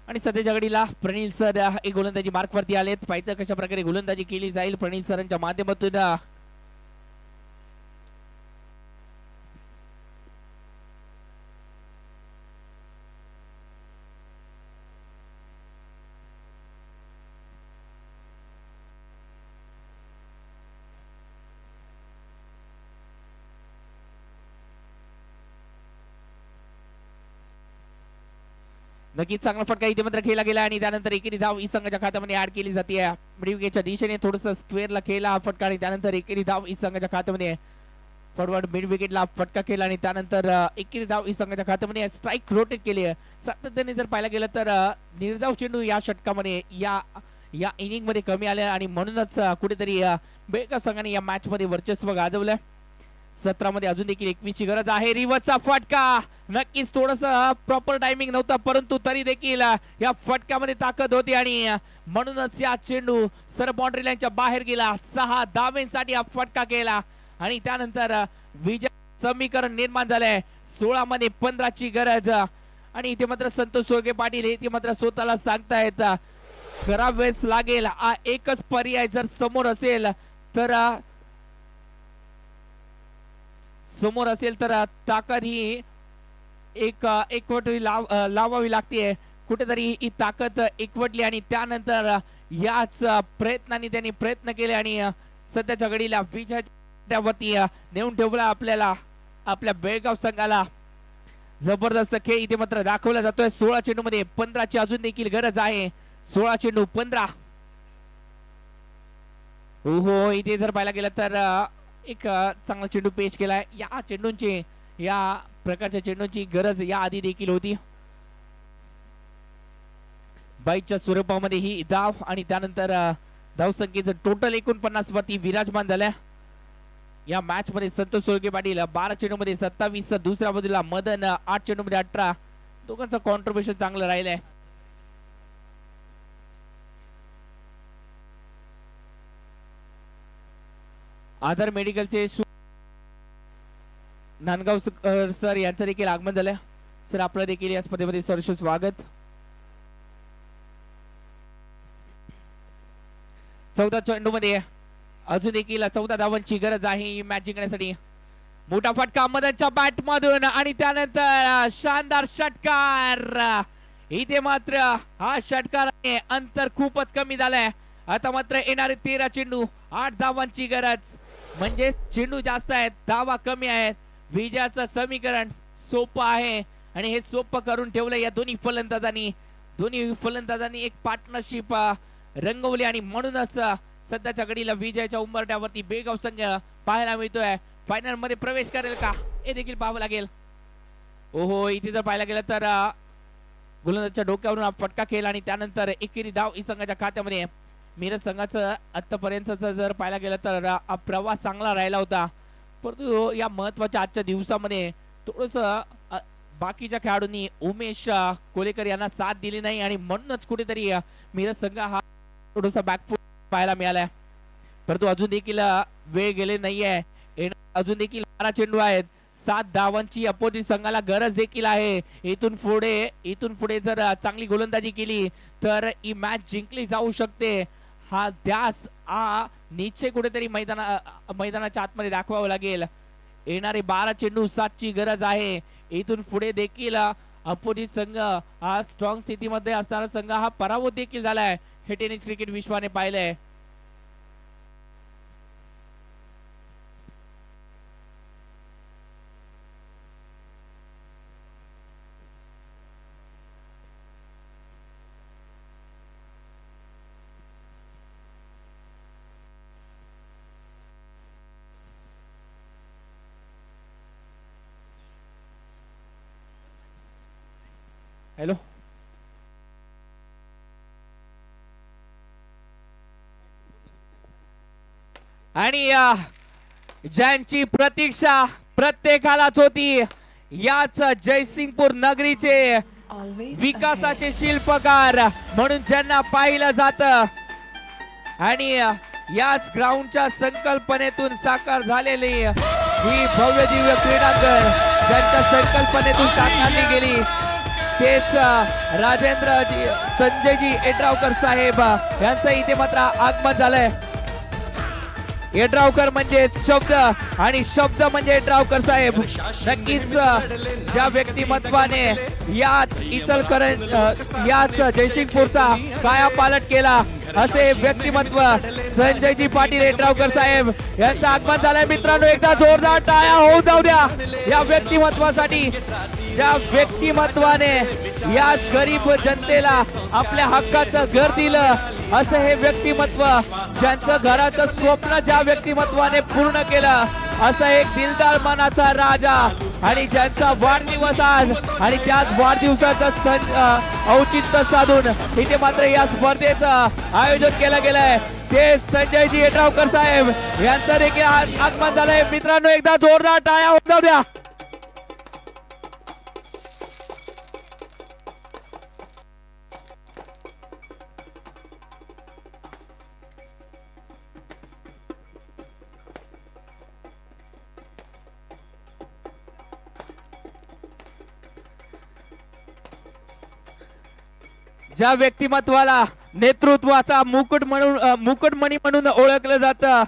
S1: आणि सध्याच्या घडीला प्रणील सर एक गोलंदाजी मार्क वरती आलेत. पाहायचं कशा प्रकारे गोलंदाजी केली जाईल प्रणील सरांच्या माध्यमातून. नक्कीच चांगला फटका इथे मात्र खेळला गेला आणि त्यानंतर एकेरी धाव ई संघाच्या खात्यामध्ये ऍड केली जाते. मिडविकेटच्या दिशेने थोडस स्क्वेअरला खेळला हा फटका आणि त्यानंतर एकेरी धाव ई संघाच्या खात्यामध्ये. फॉरवर्ड मिड विकेटला फटका केला आणि त्यानंतर एकेरी धाव संघाच्या खात्यामध्ये स्ट्राईक रोटेट केली आहे. सातत्याने जर पाहायला गेलं तर निर्धाव चेंडू या षटकामध्ये या इनिंग मध्ये कमी आले आणि म्हणूनच कुठेतरी बेळगाव संघाने या मॅच मध्ये वर्चस्व गाजवलं. 17 मध्ये अजून देखील 21 ची गरज आहे. रिव्हर्सचा फटका नक्कीच थोडस प्रॉपर टायमिंग नव्हता परंतु तरी देखील या फटक्यामध्ये ताकद होती आणि म्हणूनच या चेंडू सर बाउंड्री लाईनच्या बाहेर गेला. 6 धावेंसाठी हा फटका केला आणि त्यानंतर विजय समीकरण निर्माण झालंय. 16 मध्ये 15 ची गरज आणि इथे मात्र संतोष सोळके पाटील इथे मात्र स्वतःला सांगतायत करावेच लागेल. एकच पर्याय जर समोर असेल तर ताकद ही एकवटली लावावी लागते. कुठेतरी ही ताकद एकवटली आणि त्यानंतर याच प्रयत्नांनी त्यांनी प्रयत्न केले आणि सध्याच्या घडीला विजयावरती नेऊन ठेवला आपल्या बेळगाव संघाला. जबरदस्त खेळ इथे मात्र दाखवला जातोय. 16 चेंडू मध्ये 15 ची अजून देखील गरज आहे. 16 चेंडू 15. हो इथे जर पाहायला गेलं तर एक चांगला चेंडू पेश केलाय. या प्रकारच्या चेंडूंची गरज या आधी देखील होती. 22च्या स्वरूपामध्ये ही धाव आणि त्यानंतर धाव संख्येचं टोटल 49 वरती विराजमान झाल्या. या मॅच मध्ये संतोष सोळके पाटील 12 चेंडू मध्ये 27, दुसऱ्या बाजूला मदन 8 चेंडू मध्ये 18. दोघांचं कॉन्ट्रीब्युशन चांगलं राहिलंय. आधार मेडिकलचे नांदगाव सर यांचं देखील आगमन झालंय. सर आपलं देखील या स्पर्धेमध्ये सहर्ष स्वागत. 14 चेंडू मध्ये अजून देखील 14 धावांची गरज आहे मॅच जिंकण्यासाठी. मोठा फटका मदनच्या बॅट मधून आणि त्यानंतर शानदार षटकार. इथे मात्र हा षटकार अंतर खूपच कमी झालंय. आता मात्र येणारे 13 चेंडू 8 धावांची गरज म्हणजे चेंडू जास्त आहेत धावा कमी आहेत. विजयाचं समीकरण सोपं आहे आणि हे सोपं करून ठेवलं या दोन्ही फलंदाजांनी एक पार्टनरशिप रंगवली आणि म्हणूनच सध्याच्या घडीला विजयाच्या उंबरठ्यावरती बेळगाव संघ पाहायला मिळतोय. फायनल मध्ये प्रवेश करेल का हे देखील पाहावं लागेल. ओहो इथे जर पाहायला गेलं तर गोलंदाजच्या डोक्यावरून फटका केला आणि त्यानंतर एकेरी धाव ही संघाच्या खात्यामध्ये. मिरज संघाचं आतापर्यंतचा जर पाहायला गेलं तर प्रवास चांगला राहिला होता परंतु या महत्वाच्या आजच्या दिवसामध्ये थोडस बाकीच्या खेळाडूंनी उमेश कोलेकर यांना साथ दिली नाही आणि म्हणूनच कुठेतरी मिरज संघ हा थोडासा बॅकफुट पाहायला मिळालाय. परंतु अजून देखील वेळ गेले नाहीये. अजून देखील 12 चेंडू आहेत. 7 धावांची अपोजिट संघाला गरज देखील आहे. इथून पुढे जर चांगली गोलंदाजी केली तर ही मॅच जिंकली जाऊ शकते. हा ध्यास निश्चय कुठेतरी मैदानाच्या आतमध्ये दाखवावं लागेल. येणारे 12 चेंडू 7 ची गरज आहे. इथून पुढे देखील अपोजिट संघ हा स्ट्रॉंग स्थितीमध्ये असणारा संघ हा पराभूत देखील झालाय. हे टेनिस क्रिकेट विश्वाने पाहिलंय. हॅलो आणि ज्यांची प्रतीक्षा प्रत्येकालाच होती याच जयसिंगपूर नगरीचे विकासाचे शिल्पकार म्हणून ज्यांना पाहिलं जात आणि याच ग्राउंडच्या संकल्पनेतून साकार झालेली ही भव्य दिव्य क्रीडांगण ज्यांच्या संकल्पनेतून साकारली गेली तेच राजेंद्रजी संजयजी येड्रावकर साहेब यांचं इथे मात्र आगमन झालंय. येड्रावकर म्हणजे शब्द आणि शब्द म्हणजे येड्रावकर साहेब. नक्कीच ज्या व्यक्तिमत्वाने याच जयसिंगपूरचा कायापालट केला असे व्यक्तिमत्व संजयजी पाटील येड्रावकर साहेब यांचं आगमन झालंय. मित्रांनो एकदा जोरदार टाळ्या होऊ जाऊ द्या या व्यक्तिमत्वासाठी ज्या व्यक्तिमत्वाने या गरीब जनतेला आपल्या हक्काचं घर दिलं असं हे व्यक्तिमत्व ज्यांचं घराचं स्वप्न ज्या व्यक्तिमत्वाने पूर्ण केलं असा एक दिलदार मनाचा राजा आणि ज्यांचा वाढदिवस आज आणि त्याच वाढदिवसाचं औचित्य साधून इथे मात्र या स्पर्धेचं आयोजन केलं गेलंय ते संजयजी येड्रावकर साहेब यांचं देखील आगमन झालंय. मित्रांनो एकदा जोरदार टाळ्या वाजवू द्या. ज्या व्यक्तिमत्वाला नेतृत्वाचा मुकुटमणी म्हणून ओळखलं जातं,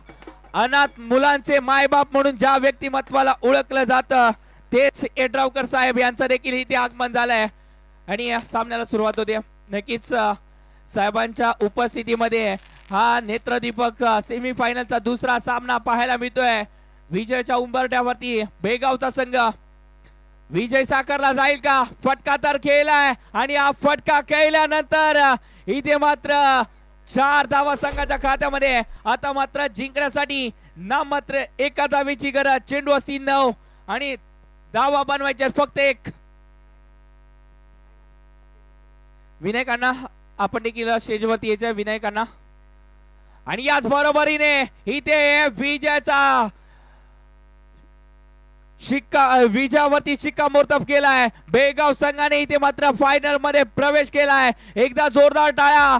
S1: अनाथ मुलांचे मायबाप म्हणून ज्या व्यक्तिमत्वाला ओळखलं जातं तेच येड्रावकर साहेब यांचं देखील इथे आगमन झालंय आणि या सामन्याला सुरुवात होते. नक्कीच साहेबांच्या उपस्थितीमध्ये हा नेत्रदीपक सेमीफायनलचा दुसरा सामना पाहायला मिळतोय. विजयच्या उंबरठ्यावरती बेगावचा संघ विजय साकारला जाईल का? फटका तर खेळलाय आणि हा फटका खेळल्यानंतर इथे मात्र 4 धावा संघाच्या खात्यामध्ये. आता मात्र जिंकण्यासाठी ना मात्र एका धावेची गरज. चेंडू असती 9 आणि धावा बनवायचे फक्त 1. विनायकांना आपण देखील स्टेजवरती यायचं विनायकांना. आणि याच बरोबरीने इथे विजयाचा विजयावरती शिक्कामोर्तब केलाय. बेगाव संघाने इथे मात्र फायनल मध्ये प्रवेश केलाय. एकदा जोरदार टाळ्या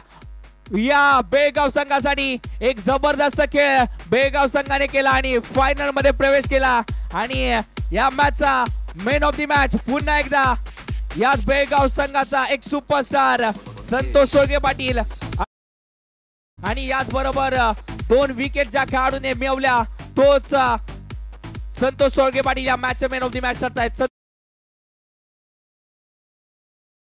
S1: या बेगाव संघासाठी. एक जबरदस्त खेळ बेगाव संघाने केला आणि फायनल मध्ये प्रवेश केला. आणि या मॅचचा मेन ऑफ द मॅच पुन्हा एकदा याच बेगाव संघाचा एक सुपरस्टार संतोष सोळगे पाटील आणि याच बरोबर 2 विकेट ज्या खेळाडूने मिळवल्या तोच संतोष सोळगे पाटील या मॅचचे मेन ऑफ द मॅच ठरतायत.